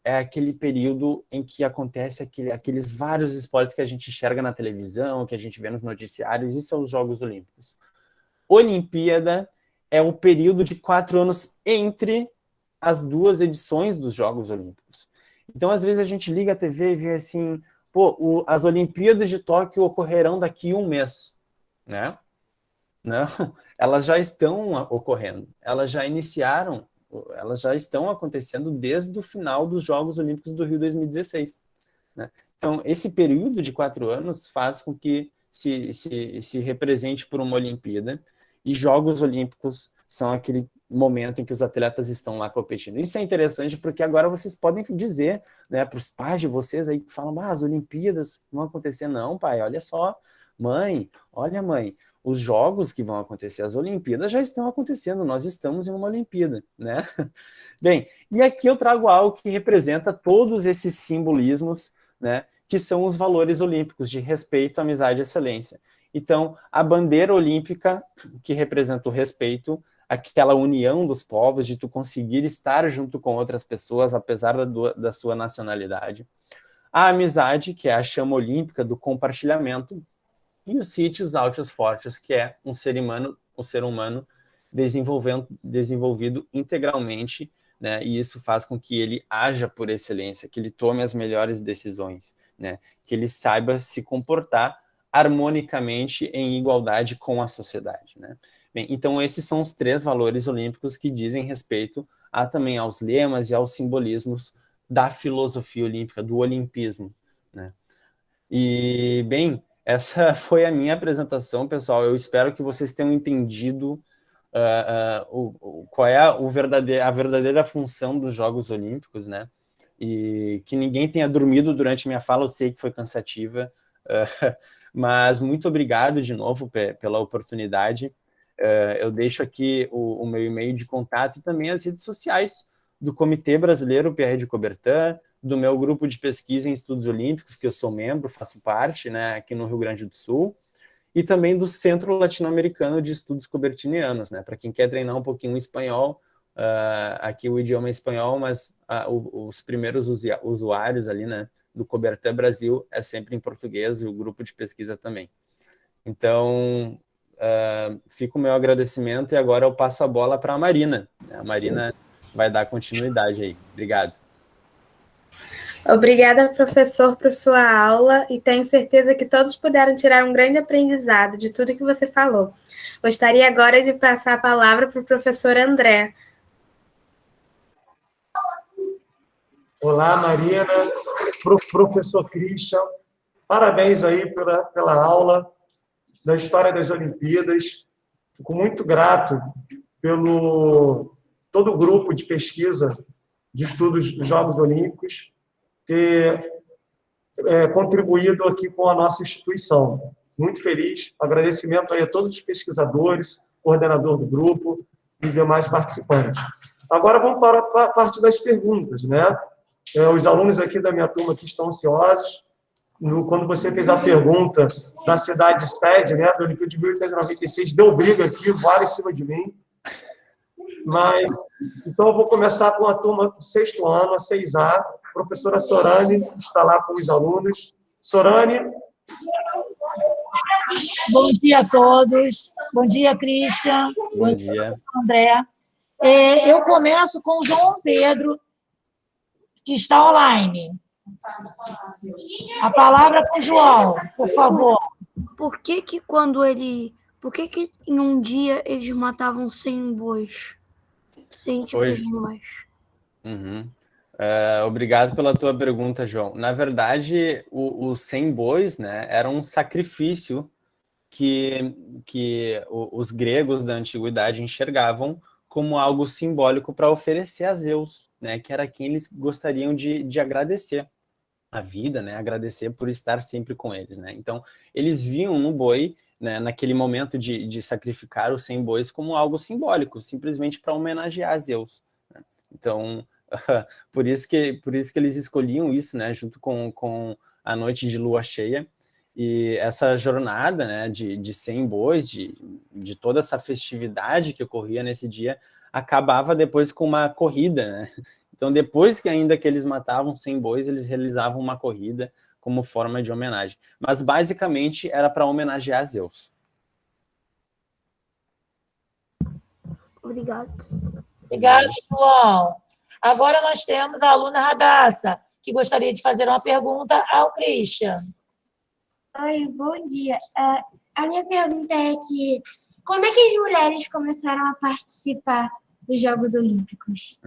é aquele período em que acontece aqueles vários esportes que a gente enxerga na televisão, que a gente vê nos noticiários, isso são os Jogos Olímpicos. Olimpíada é o período de 4 anos entre as duas edições dos Jogos Olímpicos. Então, às vezes, a gente liga a TV e vê assim, pô, as Olimpíadas de Tóquio ocorrerão daqui a um mês, né? Não, elas já estão ocorrendo, elas já iniciaram, elas já estão acontecendo desde o final dos Jogos Olímpicos do Rio 2016. Né? Então, esse período de 4 anos faz com que se represente por uma Olimpíada, e Jogos Olímpicos são aquele momento em que os atletas estão lá competindo. Isso é interessante porque agora vocês podem dizer, né, para os pais de vocês aí que falam, as Olimpíadas vão acontecer. Não, pai, olha só, mãe, os jogos que vão acontecer, as Olimpíadas já estão acontecendo, nós estamos em uma Olimpíada, né? Bem, e aqui eu trago algo que representa todos esses simbolismos, né, que são os valores olímpicos de respeito, amizade e excelência. Então, a bandeira olímpica, que representa o respeito, aquela união dos povos, de tu conseguir estar junto com outras pessoas, apesar da sua nacionalidade. A amizade, que é a chama olímpica do compartilhamento, e os sítios altos fortes, que é um ser humano desenvolvido integralmente, né? E isso faz com que ele haja por excelência, que ele tome as melhores decisões, né? Que ele saiba se comportar harmonicamente em igualdade com a sociedade, né? Bem, então esses são os 3 valores olímpicos que dizem respeito também aos lemas e aos simbolismos da filosofia olímpica, do olimpismo, né? E, bem, essa foi a minha apresentação, pessoal. Eu espero que vocês tenham entendido qual é a verdadeira função dos Jogos Olímpicos, né? E que ninguém tenha dormido durante minha fala, eu sei que foi cansativa, mas muito obrigado de novo pela oportunidade. Eu deixo aqui o meu e-mail de contato e também as redes sociais do Comitê Brasileiro Pierre de Coubertin, do meu grupo de pesquisa em estudos olímpicos, que eu sou membro, faço parte, né, aqui no Rio Grande do Sul, e também do Centro Latino-Americano de Estudos Coubertinianos, né, para quem quer treinar um pouquinho o espanhol, aqui o idioma é espanhol, mas os primeiros usuários ali, né, do Coubertin Brasil é sempre em português, e o grupo de pesquisa também. Então, fica o meu agradecimento, e agora eu passo a bola para a Marina. A Marina vai dar continuidade aí. Obrigado. Obrigada, professor, por sua aula, e tenho certeza que todos puderam tirar um grande aprendizado de tudo que você falou. Gostaria agora de passar a palavra para o professor André. Olá, Marina, professor Christian, parabéns aí pela aula da História das Olimpíadas. Fico muito grato pelo todo o grupo de pesquisa de estudos dos Jogos Olímpicos ter contribuído aqui com a nossa instituição. Muito feliz. Agradecimento aí a todos os pesquisadores, coordenador do grupo e demais participantes. Agora vamos para a parte das perguntas, né? Os alunos aqui da minha turma aqui estão ansiosos. Quando você fez a pergunta da cidade sede, né, da Olimpíada de 1896, deu briga aqui, vários em cima de mim. Mas, então, eu vou começar com a turma do 6º ano, a 6A. A professora Sorane está lá com os alunos. Sorane. Bom dia a todos. Bom dia, Christian. Bom dia. André. Eu começo com o João Pedro, que está online. A palavra com o João, por favor. Por que em um dia eles matavam 100 bois? 100 tipos de animais. Obrigado pela tua pergunta, João. Na verdade, os 100 bois, né, era um sacrifício que os gregos da antiguidade enxergavam como algo simbólico para oferecer a Zeus, né, que era quem eles gostariam de agradecer a vida, né, agradecer por estar sempre com eles, né. Então, eles viam no boi, né, naquele momento de sacrificar os 100 bois como algo simbólico, simplesmente para homenagear a Zeus, né. Então, por isso que eles escolhiam isso, né, junto com a noite de lua cheia. E essa jornada, né, de 100 bois, de toda essa festividade que ocorria nesse dia, acabava depois com uma corrida, né? Então, depois que eles matavam 100 bois, eles realizavam uma corrida como forma de homenagem. Mas, basicamente, era para homenagear Zeus. Obrigado. Obrigado, João. Agora nós temos a aluna Radassa, que gostaria de fazer uma pergunta ao Christian. Oi, bom dia. A minha pergunta é que como é que as mulheres começaram a participar dos Jogos Olímpicos?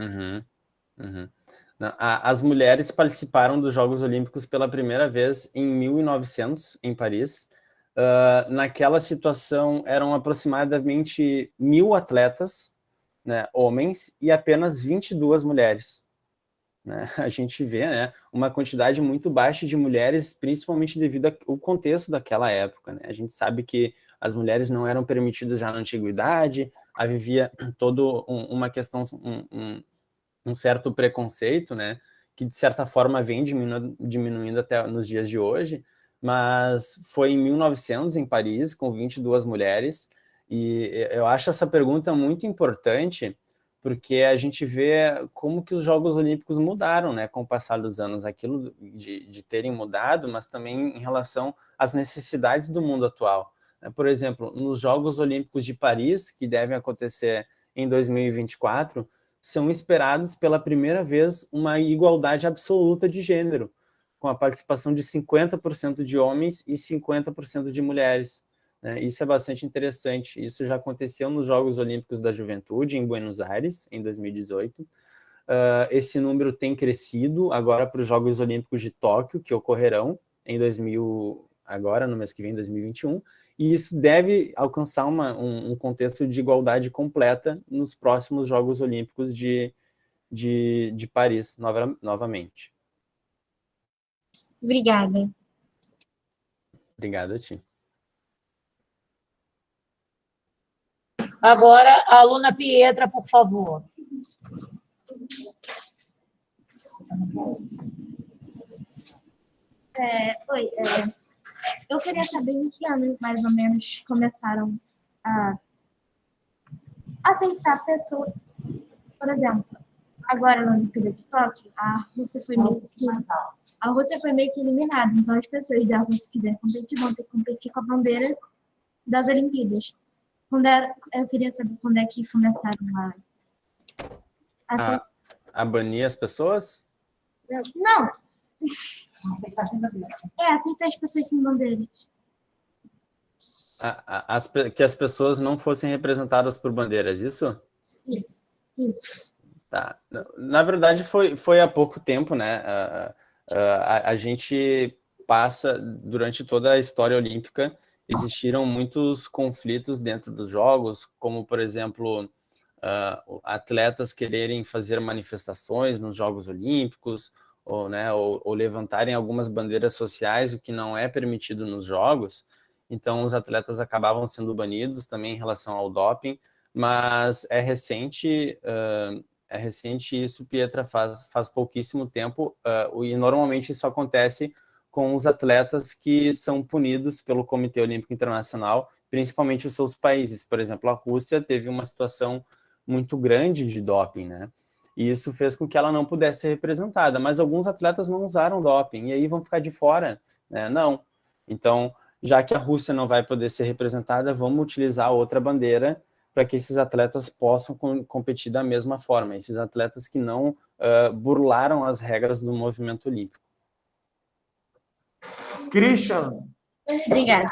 Não, as mulheres participaram dos Jogos Olímpicos pela primeira vez em 1900, em Paris. Naquela situação, eram aproximadamente 1.000 atletas, né, homens, e apenas 22 mulheres. Né? A gente vê, né, uma quantidade muito baixa de mulheres, principalmente devido ao contexto daquela época. Né? A gente sabe que as mulheres não eram permitidas já na antiguidade, havia toda uma questão, um certo preconceito, né, que de certa forma vem diminuindo até nos dias de hoje, mas foi em 1900, em Paris, com 22 mulheres, e eu acho essa pergunta muito importante, porque a gente vê como que os Jogos Olímpicos mudaram, né, com o passar dos anos, aquilo de terem mudado, mas também em relação às necessidades do mundo atual. Por exemplo, nos Jogos Olímpicos de Paris, que devem acontecer em 2024, são esperados pela primeira vez uma igualdade absoluta de gênero, com a participação de 50% de homens e 50% de mulheres. Isso é bastante interessante. Isso já aconteceu nos Jogos Olímpicos da Juventude, em Buenos Aires, em 2018. Esse número tem crescido agora para os Jogos Olímpicos de Tóquio, que ocorrerão em agora, no mês que vem, 2021, e isso deve alcançar um contexto de igualdade completa nos próximos Jogos Olímpicos de Paris, novamente. Obrigada. Obrigado a ti. Agora, a aluna Pietra, por favor. Eu queria saber em que ano, mais ou menos, começaram a aceitar pessoas. Por exemplo, agora na Olimpíada de Tóquio, a Rússia foi meio que eliminada. Então, as pessoas da Rússia que quiserem competir vão ter que competir com a bandeira das Olimpíadas. Eu queria saber quando é que começaram a banir as pessoas? Não. Aceitar as pessoas sem bandeira. Que as pessoas não fossem representadas por bandeiras, isso? Isso. Tá. Na verdade, foi há pouco tempo, né? A gente passa, durante toda a história olímpica, existiram muitos conflitos dentro dos jogos, como, por exemplo, atletas quererem fazer manifestações nos Jogos Olímpicos, ou levantarem algumas bandeiras sociais, o que não é permitido nos jogos. Então, os atletas acabavam sendo banidos também em relação ao doping, mas é recente isso, Pietra, faz pouquíssimo tempo, e normalmente isso acontece com os atletas que são punidos pelo Comitê Olímpico Internacional, principalmente os seus países. Por exemplo, a Rússia teve uma situação muito grande de doping, né? E isso fez com que ela não pudesse ser representada, mas alguns atletas não usaram doping, e aí vão ficar de fora, né? Não. Então, já que a Rússia não vai poder ser representada, vamos utilizar outra bandeira para que esses atletas possam competir da mesma forma, esses atletas que não burlaram as regras do movimento olímpico. Christian. Obrigada.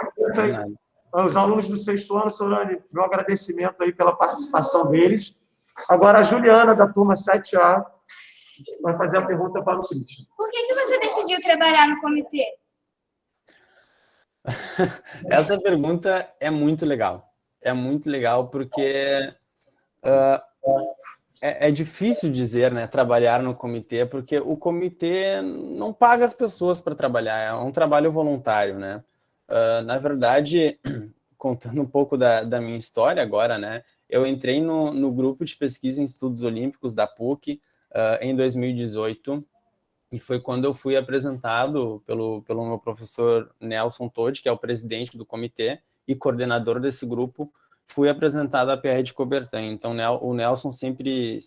Os alunos do 6º ano, Sorani, meu agradecimento aí pela participação deles. Agora, a Juliana, da turma 7A, vai fazer a pergunta para o Christian. Por que você decidiu trabalhar no comitê? Essa pergunta é muito legal. É muito legal porque é difícil dizer, né, trabalhar no comitê, porque o comitê não paga as pessoas para trabalhar, é um trabalho voluntário, né? Na verdade, contando um pouco da minha história agora, né, eu entrei no grupo de pesquisa em estudos olímpicos da PUC em 2018, e foi quando eu fui apresentado pelo meu professor Nelson Todi, que é o presidente do comitê e coordenador desse grupo, fui apresentado à PR de Coubertin. Então, o Nelson sempre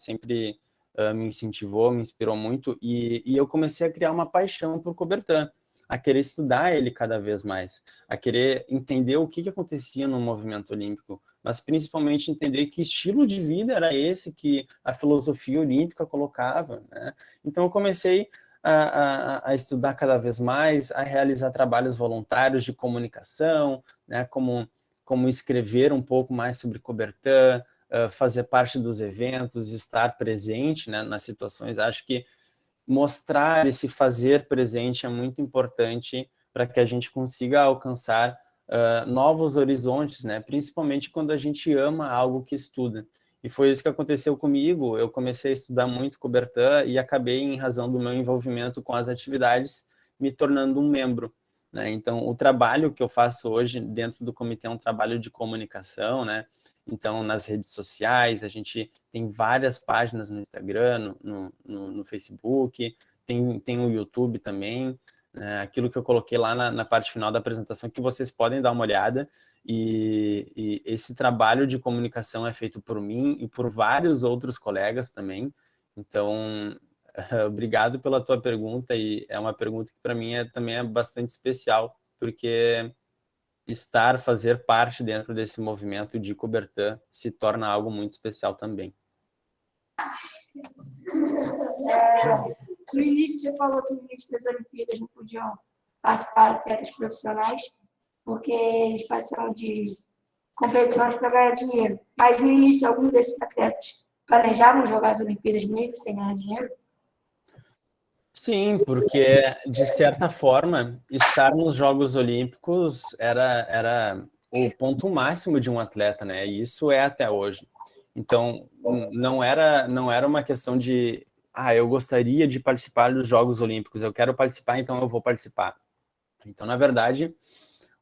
me incentivou, me inspirou muito, e eu comecei a criar uma paixão por Coubertin, a querer estudar ele cada vez mais, a querer entender o que acontecia no movimento olímpico, mas principalmente entender que estilo de vida era esse que a filosofia olímpica colocava, né? Então eu comecei a estudar cada vez mais, a realizar trabalhos voluntários de comunicação, né? Como escrever um pouco mais sobre Coubertin, fazer parte dos eventos, estar presente, né, nas situações. Acho que mostrar esse fazer presente é muito importante para que a gente consiga alcançar novos horizontes, né? Principalmente quando a gente ama algo que estuda. E foi isso que aconteceu comigo. Eu comecei a estudar muito Coubertin e acabei, em razão do meu envolvimento com as atividades, me tornando um membro, né? Então, o trabalho que eu faço hoje dentro do comitê é um trabalho de comunicação, né? Então, nas redes sociais, a gente tem várias páginas no Instagram, no Facebook, tem o YouTube também, aquilo que eu coloquei lá na parte final da apresentação, que vocês podem dar uma olhada, e esse trabalho de comunicação é feito por mim e por vários outros colegas também. Então, obrigado pela tua pergunta, e é uma pergunta que para mim também é bastante especial, porque fazer parte dentro desse movimento de Coubertin se torna algo muito especial também. No início, você falou que no início das Olimpíadas não podiam participar atletas profissionais, porque eles passaram de competições para ganhar dinheiro. Mas no início, alguns desses atletas planejavam jogar as Olimpíadas mesmo sem ganhar dinheiro? Sim, porque, de certa forma, estar nos Jogos Olímpicos era o ponto máximo de um atleta, né? E isso é até hoje. Então, não era uma questão de, eu gostaria de participar dos Jogos Olímpicos, eu quero participar, então eu vou participar. Então, na verdade,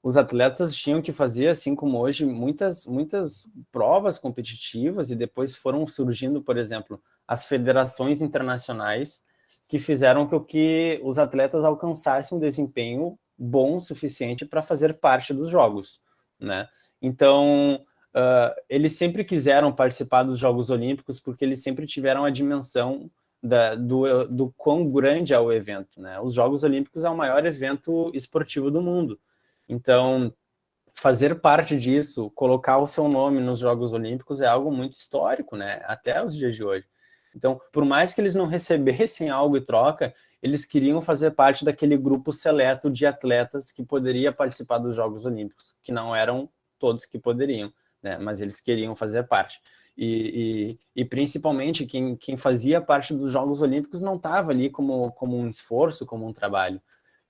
os atletas tinham que fazer, assim como hoje, muitas provas competitivas, e depois foram surgindo, por exemplo, as federações internacionais, que fizeram com que os atletas alcançassem um desempenho bom o suficiente para fazer parte dos Jogos, né? Então, eles sempre quiseram participar dos Jogos Olímpicos porque eles sempre tiveram a dimensão do quão grande é o evento, né? Os Jogos Olímpicos é o maior evento esportivo do mundo. Então, fazer parte disso, colocar o seu nome nos Jogos Olímpicos é algo muito histórico, né? Até os dias de hoje. Então, por mais que eles não recebessem algo em troca, eles queriam fazer parte daquele grupo seleto de atletas que poderia participar dos Jogos Olímpicos, que não eram todos que poderiam, né? Mas eles queriam fazer parte. E principalmente, quem fazia parte dos Jogos Olímpicos não estava ali como um esforço, como um trabalho.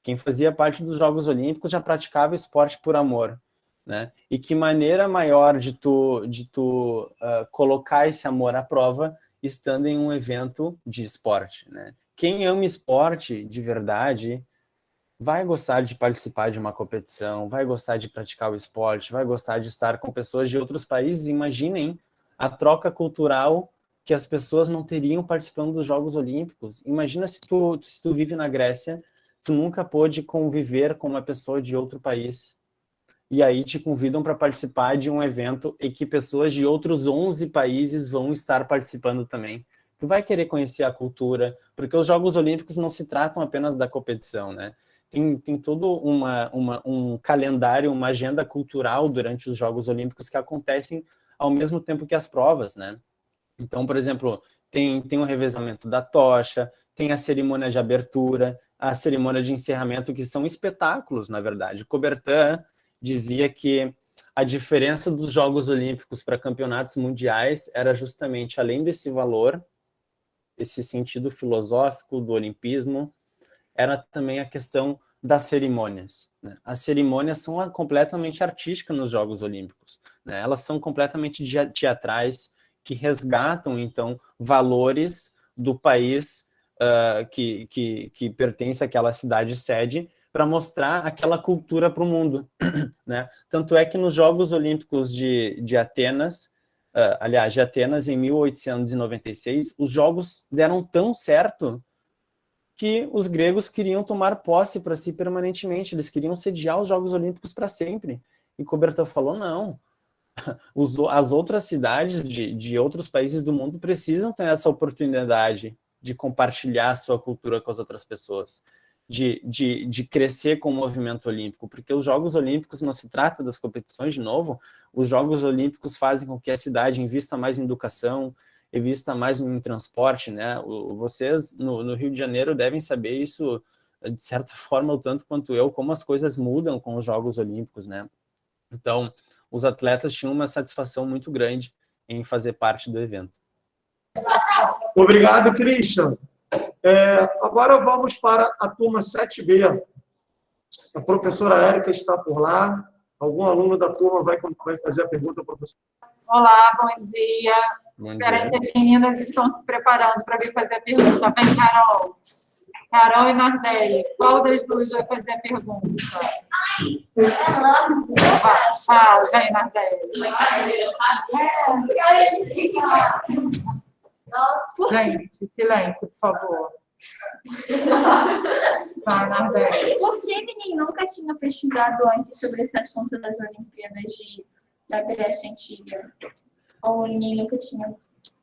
Quem fazia parte dos Jogos Olímpicos já praticava esporte por amor, né? E que maneira maior de tu colocar esse amor à prova estando em um evento de esporte, né? Quem ama esporte de verdade vai gostar de participar de uma competição, vai gostar de praticar o esporte, vai gostar de estar com pessoas de outros países. Imaginem a troca cultural que as pessoas não teriam participando dos Jogos Olímpicos. Imagina se tu vive na Grécia, tu nunca pôde conviver com uma pessoa de outro país, e aí te convidam para participar de um evento em que pessoas de outros 11 países vão estar participando também. Tu vai querer conhecer a cultura, porque os Jogos Olímpicos não se tratam apenas da competição, né? Tem todo um calendário, uma agenda cultural durante os Jogos Olímpicos que acontecem ao mesmo tempo que as provas, né? Então, por exemplo, tem o revezamento da tocha, tem a cerimônia de abertura, a cerimônia de encerramento, que são espetáculos, na verdade. Coubertin dizia que a diferença dos Jogos Olímpicos para campeonatos mundiais era justamente, além desse valor, esse sentido filosófico do olimpismo, era também a questão das cerimônias, né? As cerimônias são completamente artísticas nos Jogos Olímpicos, né? Elas são completamente teatrais, que resgatam, então, valores do país que pertence àquela cidade-sede, para mostrar aquela cultura para o mundo, né? Tanto é que nos Jogos Olímpicos de Atenas, aliás, de Atenas, em 1896, os jogos deram tão certo que os gregos queriam tomar posse para si permanentemente, eles queriam sediar os Jogos Olímpicos para sempre. E Coubertin falou, não, as outras cidades de outros países do mundo precisam ter essa oportunidade de compartilhar a sua cultura com as outras pessoas, de crescer com o movimento olímpico, porque os Jogos Olímpicos não se trata das competições, de novo, os Jogos Olímpicos fazem com que a cidade invista mais em educação, invista mais em transporte, né? Vocês no Rio de Janeiro devem saber isso, de certa forma, o tanto quanto eu, como as coisas mudam com os Jogos Olímpicos, né? Então, os atletas tinham uma satisfação muito grande em fazer parte do evento. Obrigado, Christian. Agora vamos para a turma 7B. A professora Érica está por lá. Algum aluno da turma vai fazer a pergunta, professor? Olá, bom dia. Bom Espera dia. que as meninas estão se preparando para vir fazer a pergunta. Vem, Carol. Carol e Nardelli. Qual das duas vai fazer a pergunta? Fala, vem, Nardelli. Gente, silêncio, por favor. Tá, Nardelli. Por que ninguém nunca tinha pesquisado antes sobre esse assunto das Olimpíadas da Grécia Antiga? Ou ninguém nunca tinha,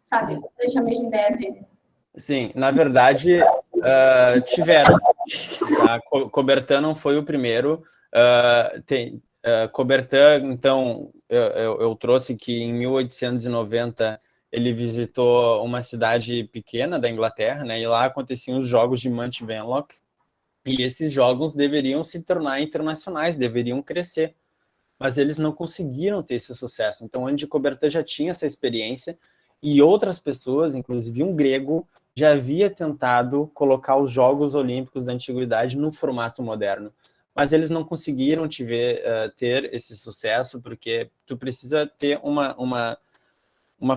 sabe? Deixa a mesma ideia dele. Sim, na verdade, tiveram. Tá? Coubertin não foi o primeiro. Coubertin, então, eu trouxe que em 1890 ele visitou uma cidade pequena da Inglaterra, né? E lá aconteciam os Jogos de Mount Venlock. E esses jogos deveriam se tornar internacionais, deveriam crescer. Mas eles não conseguiram ter esse sucesso. Então, Andy Coubertin já tinha essa experiência e outras pessoas, inclusive um grego, já havia tentado colocar os Jogos Olímpicos da Antiguidade no formato moderno. Mas eles não conseguiram ter esse sucesso, porque tu precisa ter uma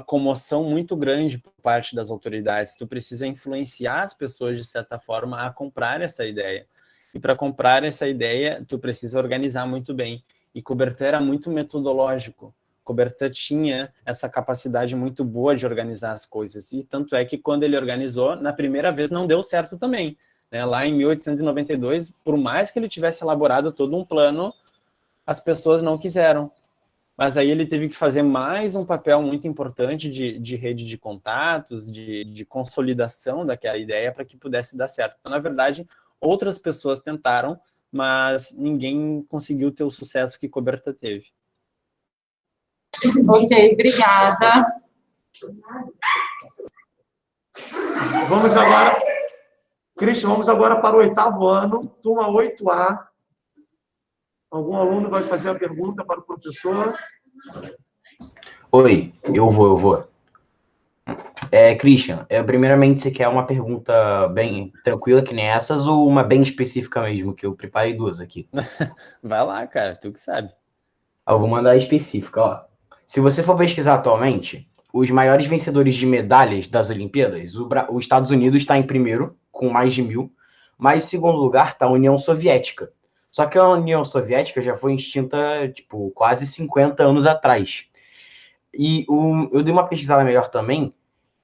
comoção muito grande por parte das autoridades. Tu precisa influenciar as pessoas, de certa forma, a comprar essa ideia. E para comprar essa ideia, tu precisa organizar muito bem. E Coubertin era muito metodológico. Coubertin tinha essa capacidade muito boa de organizar as coisas. E tanto é que quando ele organizou, na primeira vez não deu certo também. Né? Lá em 1892, por mais que ele tivesse elaborado todo um plano, as pessoas não quiseram. Mas aí ele teve que fazer mais um papel muito importante de rede de contatos, de consolidação daquela ideia para que pudesse dar certo. Então, na verdade, outras pessoas tentaram, mas ninguém conseguiu ter o sucesso que Coubertin teve. Ok, obrigada. Vamos agora, Christian, vamos agora para o 8º ano, turma 8A. Algum aluno vai fazer a pergunta para o professor? Oi, eu vou. Christian, primeiramente, você quer uma pergunta bem tranquila que nem essas ou uma bem específica mesmo, que eu preparei duas aqui? Vai lá, cara, tu que sabe. Eu vou mandar a específica, ó. Se você for pesquisar atualmente, os maiores vencedores de medalhas das Olimpíadas, os Estados Unidos está em primeiro, com mais de 1.000, mas em segundo lugar está a União Soviética. Só que a União Soviética já foi extinta, quase 50 anos atrás. E eu dei uma pesquisada melhor também,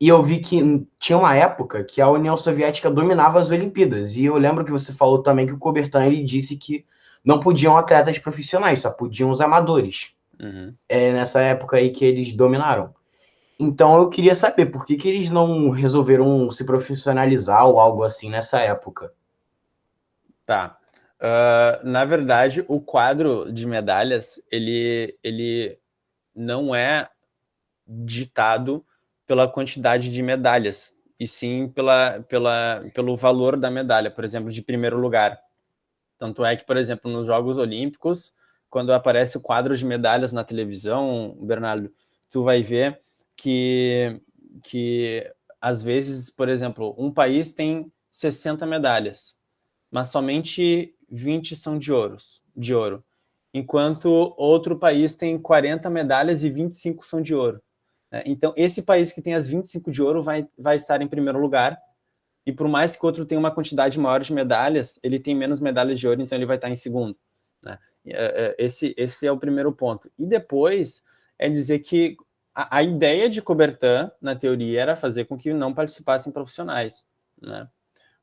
e eu vi que tinha uma época que a União Soviética dominava as Olimpíadas. E eu lembro que você falou também que o Coubertin ele disse que não podiam atletas profissionais, só podiam os amadores. Uhum. Nessa época aí que eles dominaram. Então eu queria saber por que eles não resolveram se profissionalizar ou algo assim nessa época. Tá. Na verdade, o quadro de medalhas, ele não é ditado pela quantidade de medalhas, e sim pelo valor da medalha, por exemplo, de primeiro lugar. Tanto é que, por exemplo, nos Jogos Olímpicos, quando aparece o quadro de medalhas na televisão, Bernardo, tu vai ver que às vezes, por exemplo, um país tem 60 medalhas, mas somente 20 são de ouro, enquanto outro país tem 40 medalhas e 25 são de ouro. Então, esse país que tem as 25 de ouro vai estar em primeiro lugar, e por mais que o outro tenha uma quantidade maior de medalhas, ele tem menos medalhas de ouro, então ele vai estar em segundo. Né? Esse é o primeiro ponto. E depois é dizer que a ideia de Coubertin, na teoria, era fazer com que não participassem profissionais, né?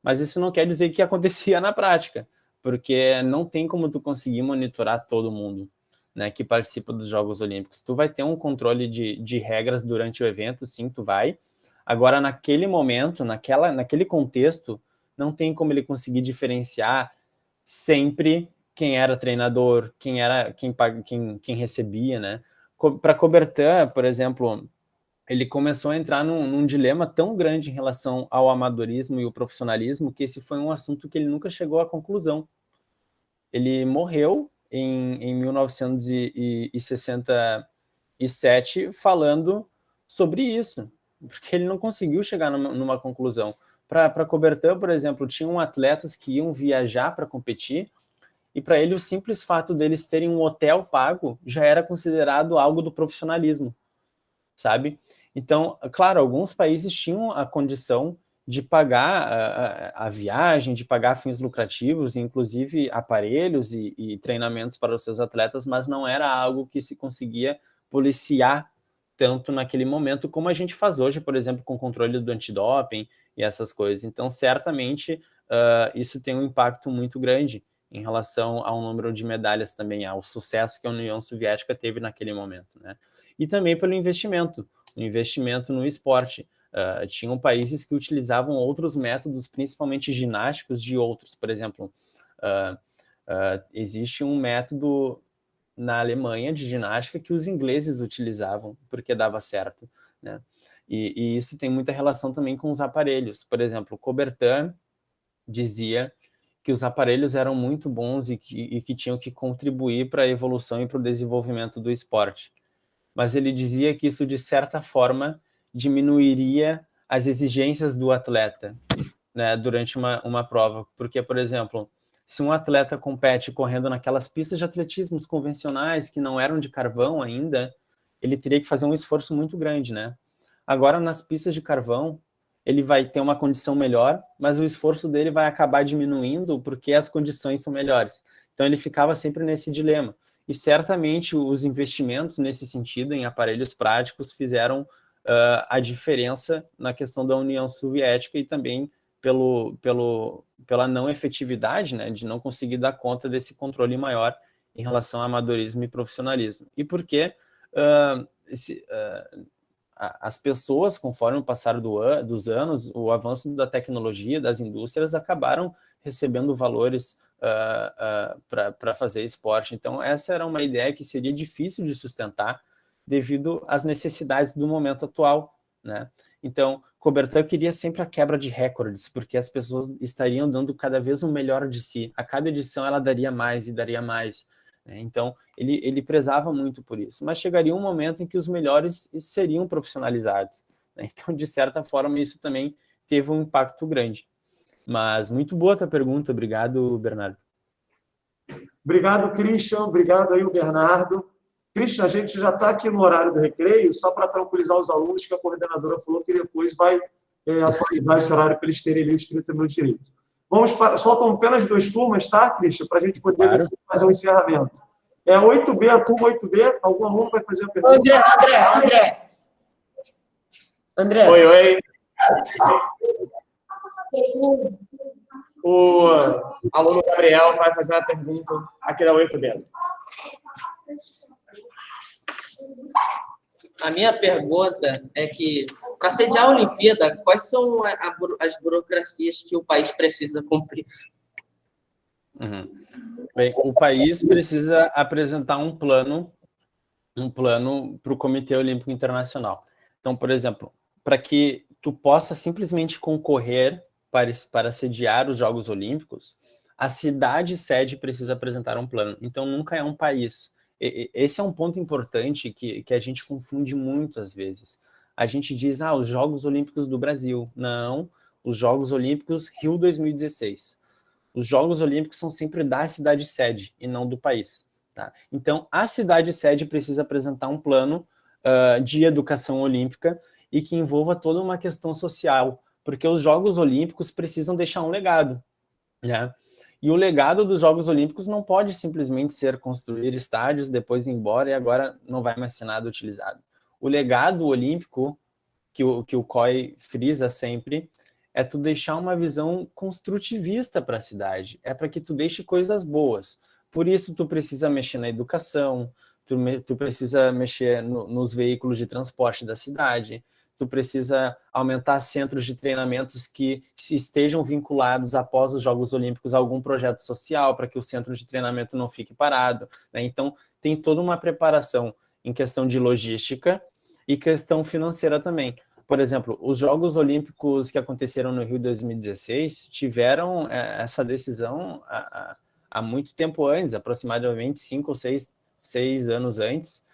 Mas isso não quer dizer que acontecia na prática, porque não tem como tu conseguir monitorar todo mundo, né, que participa dos Jogos Olímpicos. Tu vai ter um controle de regras durante o evento, sim, tu vai. Agora, naquele momento, naquele contexto, não tem como ele conseguir diferenciar sempre quem era treinador, quem recebia, né? Para Coubertin, por exemplo, ele começou a entrar num dilema tão grande em relação ao amadorismo e o profissionalismo que esse foi um assunto que ele nunca chegou à conclusão. Ele morreu em 1967 falando sobre isso, porque ele não conseguiu chegar numa conclusão. Para Coubertin, por exemplo, tinham atletas que iam viajar para competir e para ele o simples fato deles terem um hotel pago já era considerado algo do profissionalismo, sabe? Então, claro, alguns países tinham a condição de pagar a viagem, de pagar fins lucrativos, inclusive aparelhos e treinamentos para os seus atletas, mas não era algo que se conseguia policiar tanto naquele momento como a gente faz hoje, por exemplo, com o controle do antidoping e essas coisas. Então, certamente, isso tem um impacto muito grande em relação ao número de medalhas também, ao sucesso que a União Soviética teve naquele momento, né? E também pelo investimento, o investimento no esporte. Tinham países que utilizavam outros métodos, principalmente ginásticos, de outros. Por exemplo, existe um método na Alemanha de ginástica que os ingleses utilizavam, porque dava certo, né? E isso tem muita relação também com os aparelhos. Por exemplo, Coubertin dizia que os aparelhos eram muito bons e que tinham que contribuir para a evolução e para o desenvolvimento do esporte. Mas ele dizia que isso, de certa forma, diminuiria as exigências do atleta, né, durante uma prova. Porque, por exemplo, se um atleta compete correndo naquelas pistas de atletismo convencionais, que não eram de carvão ainda, ele teria que fazer um esforço muito grande, né? Agora, nas pistas de carvão, ele vai ter uma condição melhor, mas o esforço dele vai acabar diminuindo porque as condições são melhores. Então, ele ficava sempre nesse dilema. E, certamente, os investimentos nesse sentido, em aparelhos práticos, fizeram a diferença na questão da União Soviética e também pela não efetividade, né, de não conseguir dar conta desse controle maior em relação ao amadorismo e profissionalismo. E porque as pessoas, conforme o passar dos anos, o avanço da tecnologia, das indústrias, acabaram recebendo valores para fazer esporte. Então, essa era uma ideia que seria difícil de sustentar devido às necessidades do momento atual, né? Então, Coubertin queria sempre a quebra de recordes, porque as pessoas estariam dando cada vez o melhor de si. A cada edição ela daria mais e daria mais, né? Então, ele prezava muito por isso. Mas chegaria um momento em que os melhores seriam profissionalizados, né? Então, de certa forma, isso também teve um impacto grande. Mas muito boa a tua pergunta. Obrigado, Bernardo. Obrigado, Christian. Obrigado aí, o Bernardo. Christian, a gente já está aqui no horário do recreio, só para tranquilizar os alunos, que a coordenadora falou que depois vai atualizar esse horário para eles terem ali os 30 minutos direito. Faltam apenas 2 turmas, tá, Christian? Para a gente poder fazer o encerramento. 8B, a turma 8B, algum aluno vai fazer a pergunta? André. Oi. O aluno Gabriel vai fazer a pergunta aqui da 8B. A minha pergunta é que, para sediar a Olimpíada, quais são as burocracias que o país precisa cumprir? Bem, o país precisa apresentar um plano para o Comitê Olímpico Internacional. Então, por exemplo, para que tu possa simplesmente concorrer para sediar os Jogos Olímpicos, a cidade sede precisa apresentar um plano. Então, nunca é um país. Esse é um ponto importante que a gente confunde muito às vezes. A gente diz, os Jogos Olímpicos do Brasil. Não, os Jogos Olímpicos Rio 2016. Os Jogos Olímpicos são sempre da cidade sede e não do país, tá? Então, a cidade sede precisa apresentar um plano de educação olímpica e que envolva toda uma questão social, porque os Jogos Olímpicos precisam deixar um legado, né? E o legado dos Jogos Olímpicos não pode simplesmente ser construir estádios, depois ir embora e agora não vai mais ser nada utilizado. o legado olímpico, que o COI frisa sempre, é tu deixar uma visão construtivista para a cidade, é para que tu deixe coisas boas. Por isso tu precisa mexer na educação, tu precisa mexer nos veículos de transporte da cidade, tu precisa aumentar centros de treinamentos que estejam vinculados após os Jogos Olímpicos a algum projeto social, para que o centro de treinamento não fique parado, né? Então, tem toda uma preparação em questão de logística e questão financeira também. Por exemplo, os Jogos Olímpicos que aconteceram no Rio 2016 tiveram essa decisão há muito tempo antes, aproximadamente 5 ou 6 anos antes,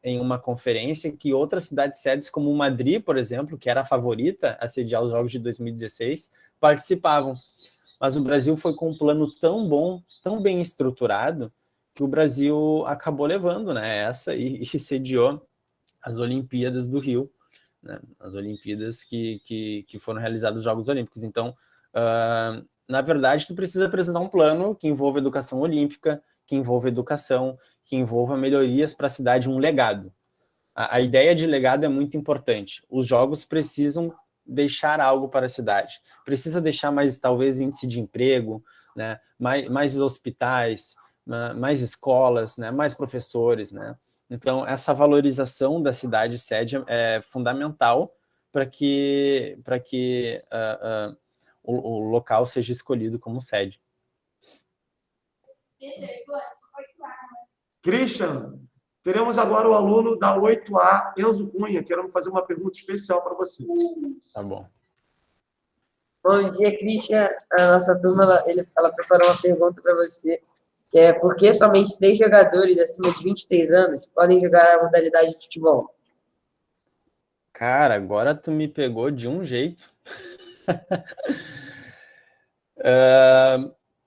em uma conferência que outras cidades sedes, como Madrid, por exemplo, que era a favorita a sediar os Jogos de 2016, participavam. Mas o Brasil foi com um plano tão bom, tão bem estruturado, que o Brasil acabou levando, né, essa e sediou as Olimpíadas do Rio, né, as Olimpíadas que foram realizadas os Jogos Olímpicos. Então, na verdade, tu precisa apresentar um plano que envolva educação olímpica, que envolva educação, que envolva melhorias para a cidade, um legado. A ideia de legado é muito importante. Os jogos precisam deixar algo para a cidade. Precisa deixar mais, talvez, índice de emprego, né? mais hospitais, mais escolas, né? Mais professores, né? Então, essa valorização da cidade sede é fundamental para que o local seja escolhido como sede. Christian, teremos agora o aluno da 8A, Enzo Cunha, querendo fazer uma pergunta especial para você. Tá bom. Bom dia, Christian. A nossa turma ela preparou uma pergunta para você, que é: por que somente 3 jogadores acima de 23 anos podem jogar a modalidade de futebol? Cara, agora tu me pegou de um jeito.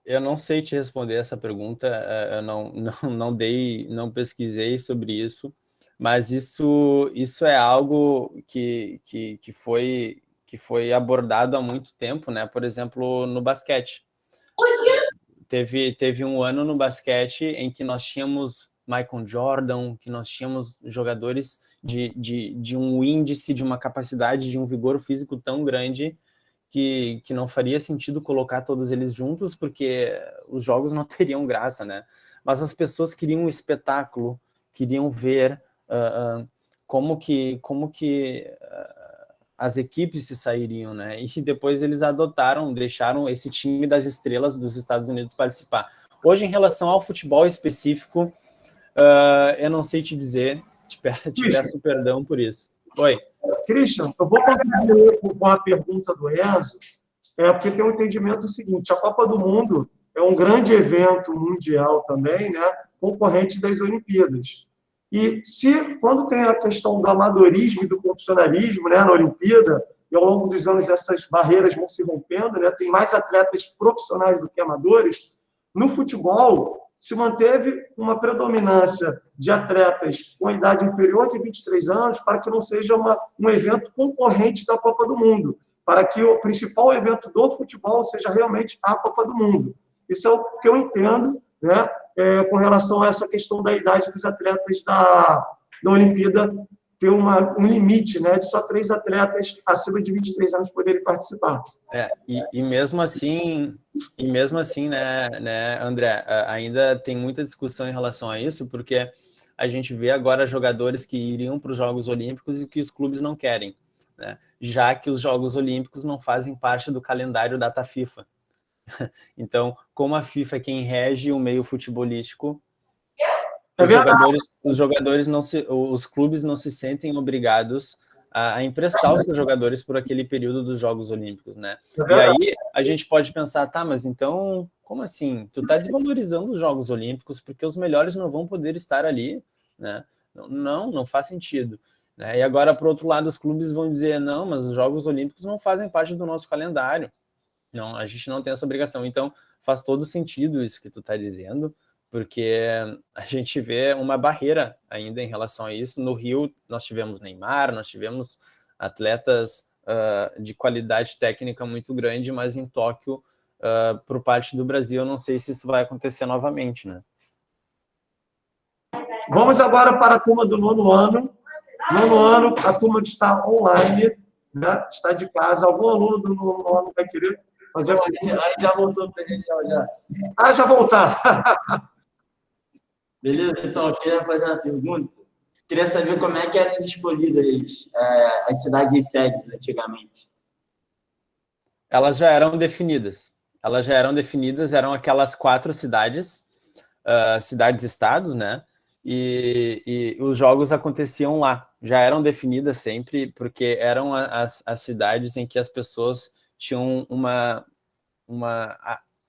Eu não sei te responder essa pergunta, eu não pesquisei sobre isso, mas isso é algo que foi abordado há muito tempo, né? Por exemplo, no basquete. Teve um ano no basquete em que nós tínhamos Michael Jordan, que nós tínhamos jogadores de um índice, de uma capacidade, de um vigor físico tão grande que não faria sentido colocar todos eles juntos, porque os jogos não teriam graça, né? Mas as pessoas queriam um espetáculo, queriam ver como que as equipes se sairiam, né? E depois eles deixaram esse time das estrelas dos Estados Unidos participar. Hoje, em relação ao futebol específico, eu não sei te dizer, te peço perdão por isso. Oi. Christian, eu vou concluir com a pergunta do Enzo, porque tem um entendimento seguinte: a Copa do Mundo é um grande evento mundial também, né, concorrente das Olimpíadas. E quando tem a questão do amadorismo e do profissionalismo, né, na Olimpíada, e ao longo dos anos essas barreiras vão se rompendo, né, tem mais atletas profissionais do que amadores, no futebol se manteve uma predominância de atletas com idade inferior de 23 anos para que não seja um evento concorrente da Copa do Mundo, para que o principal evento do futebol seja realmente a Copa do Mundo. Isso é o que eu entendo, né, com relação a essa questão da idade dos atletas da Olimpíada ter um limite, né, de só 3 atletas acima de 23 anos poderem participar. E mesmo assim, né, André, ainda tem muita discussão em relação a isso, porque a gente vê agora jogadores que iriam para os Jogos Olímpicos e que os clubes não querem, né, já que os Jogos Olímpicos não fazem parte do calendário data FIFA. Então, como a FIFA é quem rege o meio futebolístico, os clubes não se sentem obrigados a emprestar os seus jogadores por aquele período dos Jogos Olímpicos, né? E aí a gente pode pensar, tá, mas então, como assim? Tu tá desvalorizando os Jogos Olímpicos porque os melhores não vão poder estar ali, né? Não faz sentido, né? E agora, por outro lado, os clubes vão dizer, não, mas os Jogos Olímpicos não fazem parte do nosso calendário. Não, a gente não tem essa obrigação. Então, faz todo sentido isso que tu tá dizendo, porque a gente vê uma barreira ainda em relação a isso. No Rio, nós tivemos Neymar, nós tivemos atletas de qualidade técnica muito grande, mas em Tóquio, por parte do Brasil, eu não sei se isso vai acontecer novamente, né? Vamos agora para a turma do 9º ano. Nono ano, a turma está online, né? Está de casa. Algum aluno do nono ano vai querer fazer uma... A gente já voltou presencial já. Ah, já voltar. Beleza? Então, eu queria fazer uma pergunta. Queria saber como é que eram escolhidas as cidades e sedes antigamente. Elas já eram definidas. Eram aquelas 4 cidades, cidades-estados, né? E os jogos aconteciam lá. Já eram definidas sempre, porque eram as cidades em que as pessoas tinham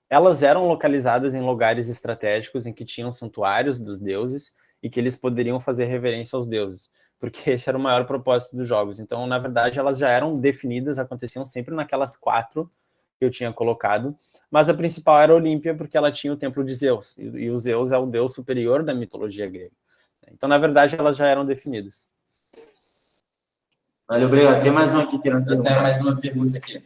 elas eram localizadas em lugares estratégicos em que tinham santuários dos deuses e que eles poderiam fazer reverência aos deuses, porque esse era o maior propósito dos jogos. Então, na verdade, elas já eram definidas, aconteciam sempre naquelas 4 que eu tinha colocado, mas a principal era Olímpia, porque ela tinha o templo de Zeus, e o Zeus é o deus superior da mitologia grega. Então, na verdade, elas já eram definidas. Valeu, obrigado. Tem mais uma aqui querendo perguntar. Eu tenho mais uma pergunta aqui.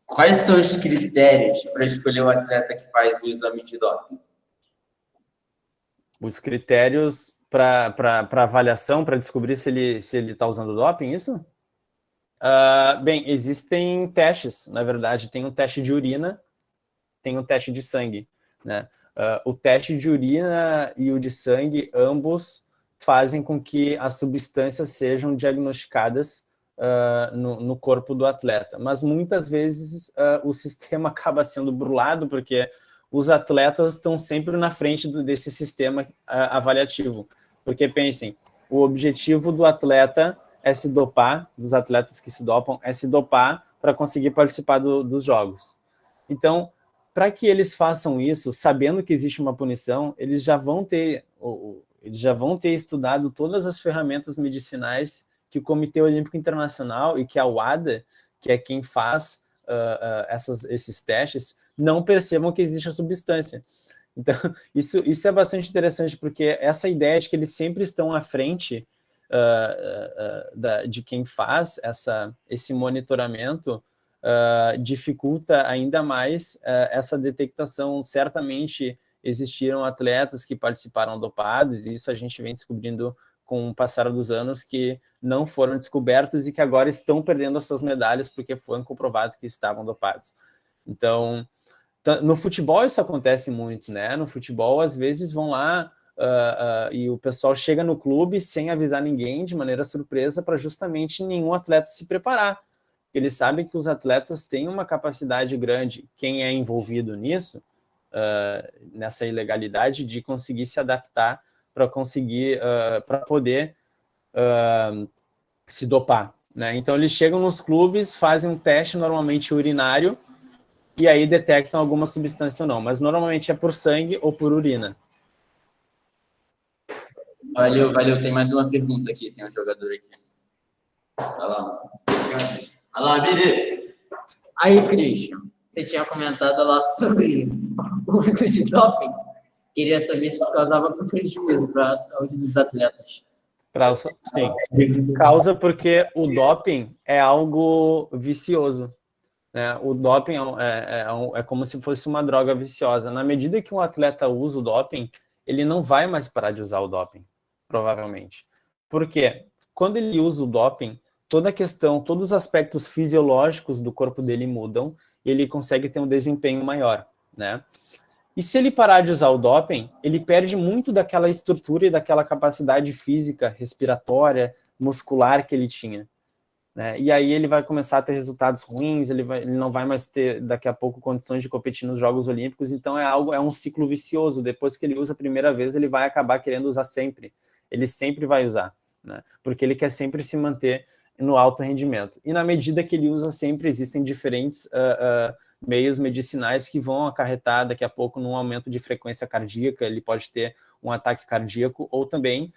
Quais são os critérios para escolher o atleta que faz o exame de doping? Os critérios para avaliação, para descobrir se ele está usando doping, isso? Bem, existem testes, na verdade. Tem um teste de urina, tem um teste de sangue, né? O teste de urina e o de sangue, ambos fazem com que as substâncias sejam diagnosticadas no corpo do atleta. Mas muitas vezes o sistema acaba sendo burlado, porque os atletas estão sempre na frente desse sistema avaliativo. Porque pensem, o objetivo do atleta é se dopar, dos atletas que se dopam, é se dopar para conseguir participar dos jogos. Então, para que eles façam isso, sabendo que existe uma punição, eles já vão ter estudado todas as ferramentas medicinais que o Comitê Olímpico Internacional e que a UADA, que é quem faz esses testes, não percebam que existe a substância. Então, isso é bastante interessante, porque essa ideia de que eles sempre estão à frente de quem faz esse monitoramento dificulta ainda mais essa detectação. Certamente existiram atletas que participaram dopados, e isso a gente vem descobrindo com o passar dos anos, que não foram descobertos e que agora estão perdendo as suas medalhas porque foram comprovados que estavam dopados. Então, no futebol isso acontece muito, né? No futebol, às vezes, vão lá e o pessoal chega no clube sem avisar ninguém, de maneira surpresa, para justamente nenhum atleta se preparar. Eles sabem que os atletas têm uma capacidade grande, quem é envolvido nisso, nessa ilegalidade, de conseguir se adaptar para conseguir, para poder se dopar, né? Então, eles chegam nos clubes, fazem um teste, normalmente urinário, e aí detectam alguma substância ou não, mas normalmente é por sangue ou por urina. Valeu, valeu. Tem mais uma pergunta aqui, tem um jogador aqui. Olha lá. Olha lá, Biri. Aí, Christian, você tinha comentado lá sobre o uso de doping. Queria saber se isso causava algum prejuízo para a saúde dos atletas. Sim, causa, porque o doping é algo vicioso. O doping é como se fosse uma droga viciosa. Na medida que um atleta usa o doping, ele não vai mais parar de usar o doping, provavelmente. Por quê? Quando ele usa o doping, todos os aspectos fisiológicos do corpo dele mudam e ele consegue ter um desempenho maior, né? E se ele parar de usar o doping, ele perde muito daquela estrutura e daquela capacidade física, respiratória, muscular que ele tinha. E aí ele vai começar a ter resultados ruins, ele não vai mais ter, daqui a pouco, condições de competir nos Jogos Olímpicos. Então é um ciclo vicioso. Depois que ele usa a primeira vez, ele vai acabar querendo usar sempre. Ele sempre vai usar, né? Porque ele quer sempre se manter no alto rendimento. E na medida que ele usa sempre, existem diferentes meios medicinais que vão acarretar daqui a pouco num aumento de frequência cardíaca. Ele pode ter um ataque cardíaco, ou também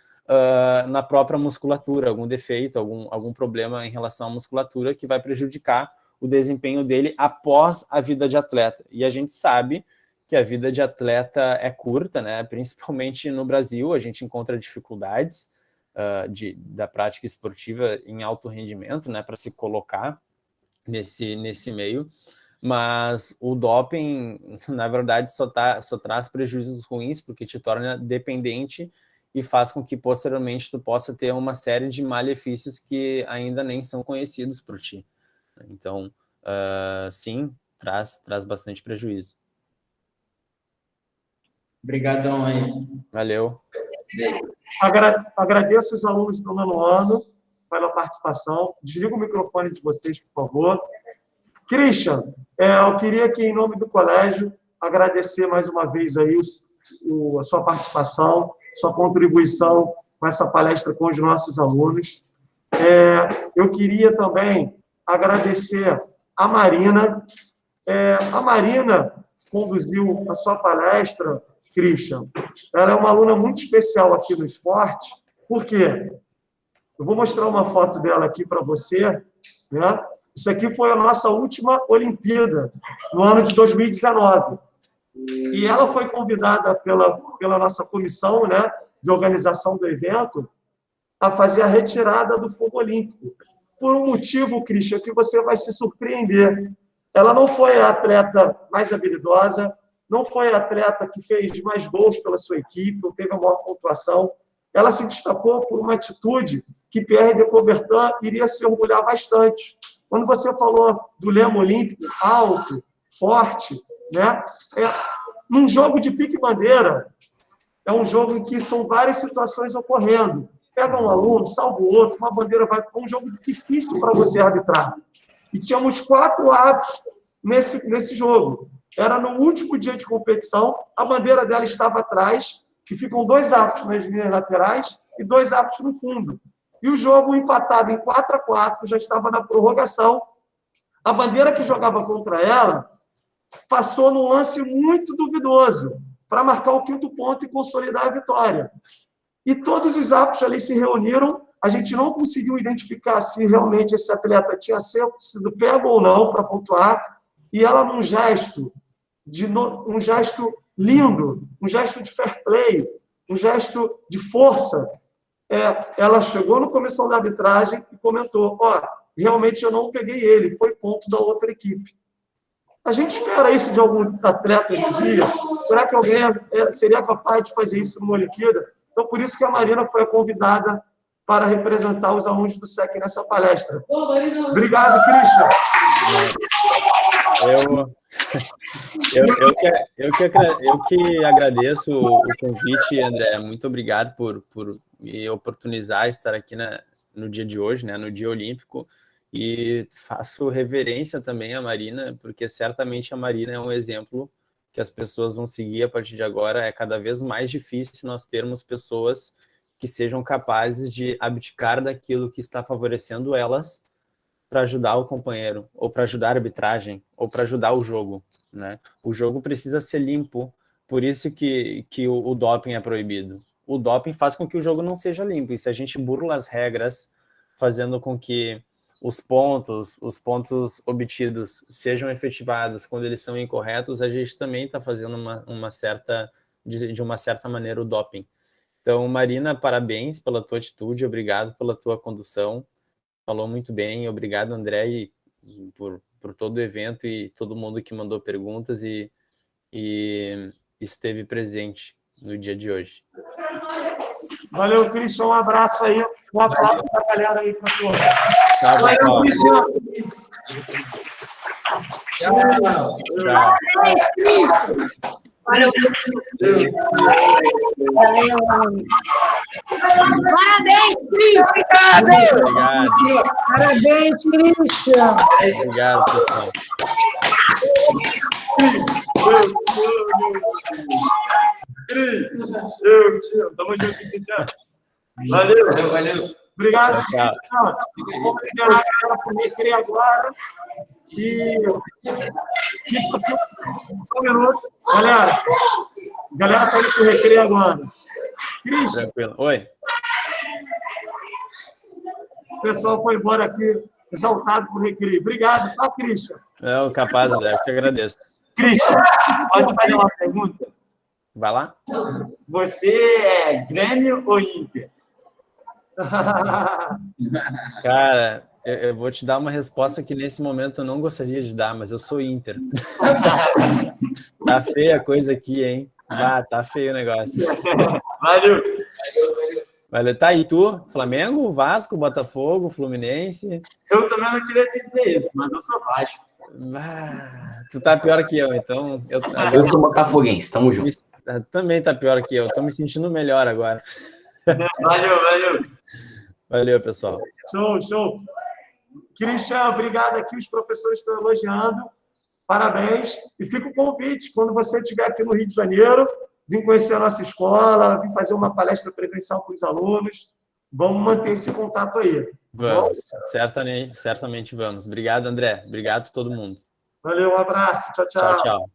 na própria musculatura, algum defeito, algum problema em relação à musculatura que vai prejudicar o desempenho dele após a vida de atleta. E a gente sabe que a vida de atleta é curta, né? Principalmente no Brasil, a gente encontra dificuldades da prática esportiva em alto rendimento, né, para se colocar nesse meio, mas o doping, na verdade, só traz prejuízos ruins, porque te torna dependente e faz com que posteriormente tu possa ter uma série de malefícios que ainda nem são conhecidos por ti. Então, sim, traz bastante prejuízo. Obrigadão aí. Valeu. Agradeço os alunos do 9º ano pela participação. Desliga o microfone de vocês, por favor. Christian, eu queria aqui, em nome do colégio, agradecer mais uma vez aí a sua participação, sua contribuição com essa palestra com os nossos alunos. Eu queria também agradecer a Marina. A Marina conduziu a sua palestra, Christian. Ela é uma aluna muito especial aqui no esporte. Por quê? Eu vou mostrar uma foto dela aqui para você, né? Isso aqui foi a nossa última Olimpíada, no ano de 2019. E ela foi convidada pela nossa comissão, né, de organização do evento a fazer a retirada do fogo olímpico. Por um motivo, Christian, que você vai se surpreender. Ela não foi a atleta mais habilidosa, não foi a atleta que fez mais gols pela sua equipe, ou teve a maior pontuação. Ela se destacou por uma atitude que Pierre de Coubertin iria se orgulhar bastante. Quando você falou do lema olímpico, alto, forte, né? Num jogo de pique-bandeira, é um jogo em que são várias situações ocorrendo. Pega um aluno, salva o outro, uma bandeira vai... É um jogo difícil para você arbitrar. E tínhamos 4 árbitros nesse jogo. Era no último dia de competição, a bandeira dela estava atrás, que ficam 2 árbitros nas linhas laterais e 2 árbitros no fundo. E o jogo empatado em 4-4, já estava na prorrogação. A bandeira que jogava contra ela passou num lance muito duvidoso para marcar o 5º ponto e consolidar a vitória. E todos os árbitros ali se reuniram. A gente não conseguiu identificar se realmente esse atleta tinha sido pego ou não para pontuar. E ela, num gesto lindo, um gesto de fair play, um gesto de força, ela chegou na comissão da arbitragem e comentou: realmente eu não peguei ele, foi ponto da outra equipe. A gente espera isso de algum atleta hoje em dia? Será que alguém seria capaz de fazer isso numa Olimpíada? Então, por isso que a Marina foi a convidada para representar os alunos do SEC nessa palestra. Obrigado, Christian. Eu que agradeço o convite, André. Muito obrigado por me oportunizar estar aqui no dia de hoje, né, no Dia Olímpico. E faço reverência também à Marina, porque certamente a Marina é um exemplo que as pessoas vão seguir a partir de agora. É cada vez mais difícil nós termos pessoas que sejam capazes de abdicar daquilo que está favorecendo elas para ajudar o companheiro, ou para ajudar a arbitragem, ou para ajudar o jogo, né? O jogo precisa ser limpo, por isso que o doping é proibido. O doping faz com que o jogo não seja limpo, e se a gente burla as regras, fazendo com que os pontos obtidos sejam efetivados quando eles são incorretos, a gente também está fazendo de uma certa maneira o doping. Então, Marina, parabéns pela tua atitude, obrigado pela tua condução, falou muito bem, obrigado, André, por todo o evento e todo mundo que mandou perguntas e esteve presente no dia de hoje. Valeu, Christian, um abraço aí, um aplauso para a galera aí para tua. Valeu, Christian. Valeu. Parabéns, Christian. Obrigado. Parabéns, Christian. Obrigado, pessoal. Cris, eu te amo. Tamo junto, Cristiano. Valeu. Obrigado, Cristiano. Vamos liberar a galera para o recreio agora. Só um minuto. Galera, a galera está indo para o recreio agora. Cristian. Tranquilo. Oi. O pessoal foi embora aqui, exaltado por recreio. Obrigado, tá, Christian? Não, capaz, André, eu que agradeço. Christian, pode fazer uma pergunta? Vai lá. Você é Grêmio ou Inter? Cara, eu vou te dar uma resposta que nesse momento eu não gostaria de dar, mas eu sou Inter. Tá feia a coisa aqui, hein? Tá feio o negócio. Valeu. Valeu. Tá, e tu? Flamengo, Vasco, Botafogo, Fluminense? Eu também não queria te dizer isso, mas eu sou Vasco. Tu tá pior que eu, então... Eu sou botafoguense, tamo junto. Também tá pior que eu, tô me sentindo melhor agora. Valeu. Valeu, pessoal. Show. Christian, obrigado aqui, os professores estão elogiando. Parabéns. E fica o convite, quando você estiver aqui no Rio de Janeiro, vim conhecer a nossa escola, vim fazer uma palestra presencial com os alunos. Vamos manter esse contato aí. Vamos, certamente vamos. Obrigado, André. Obrigado a todo mundo. Valeu, um abraço. Tchau. Tchau.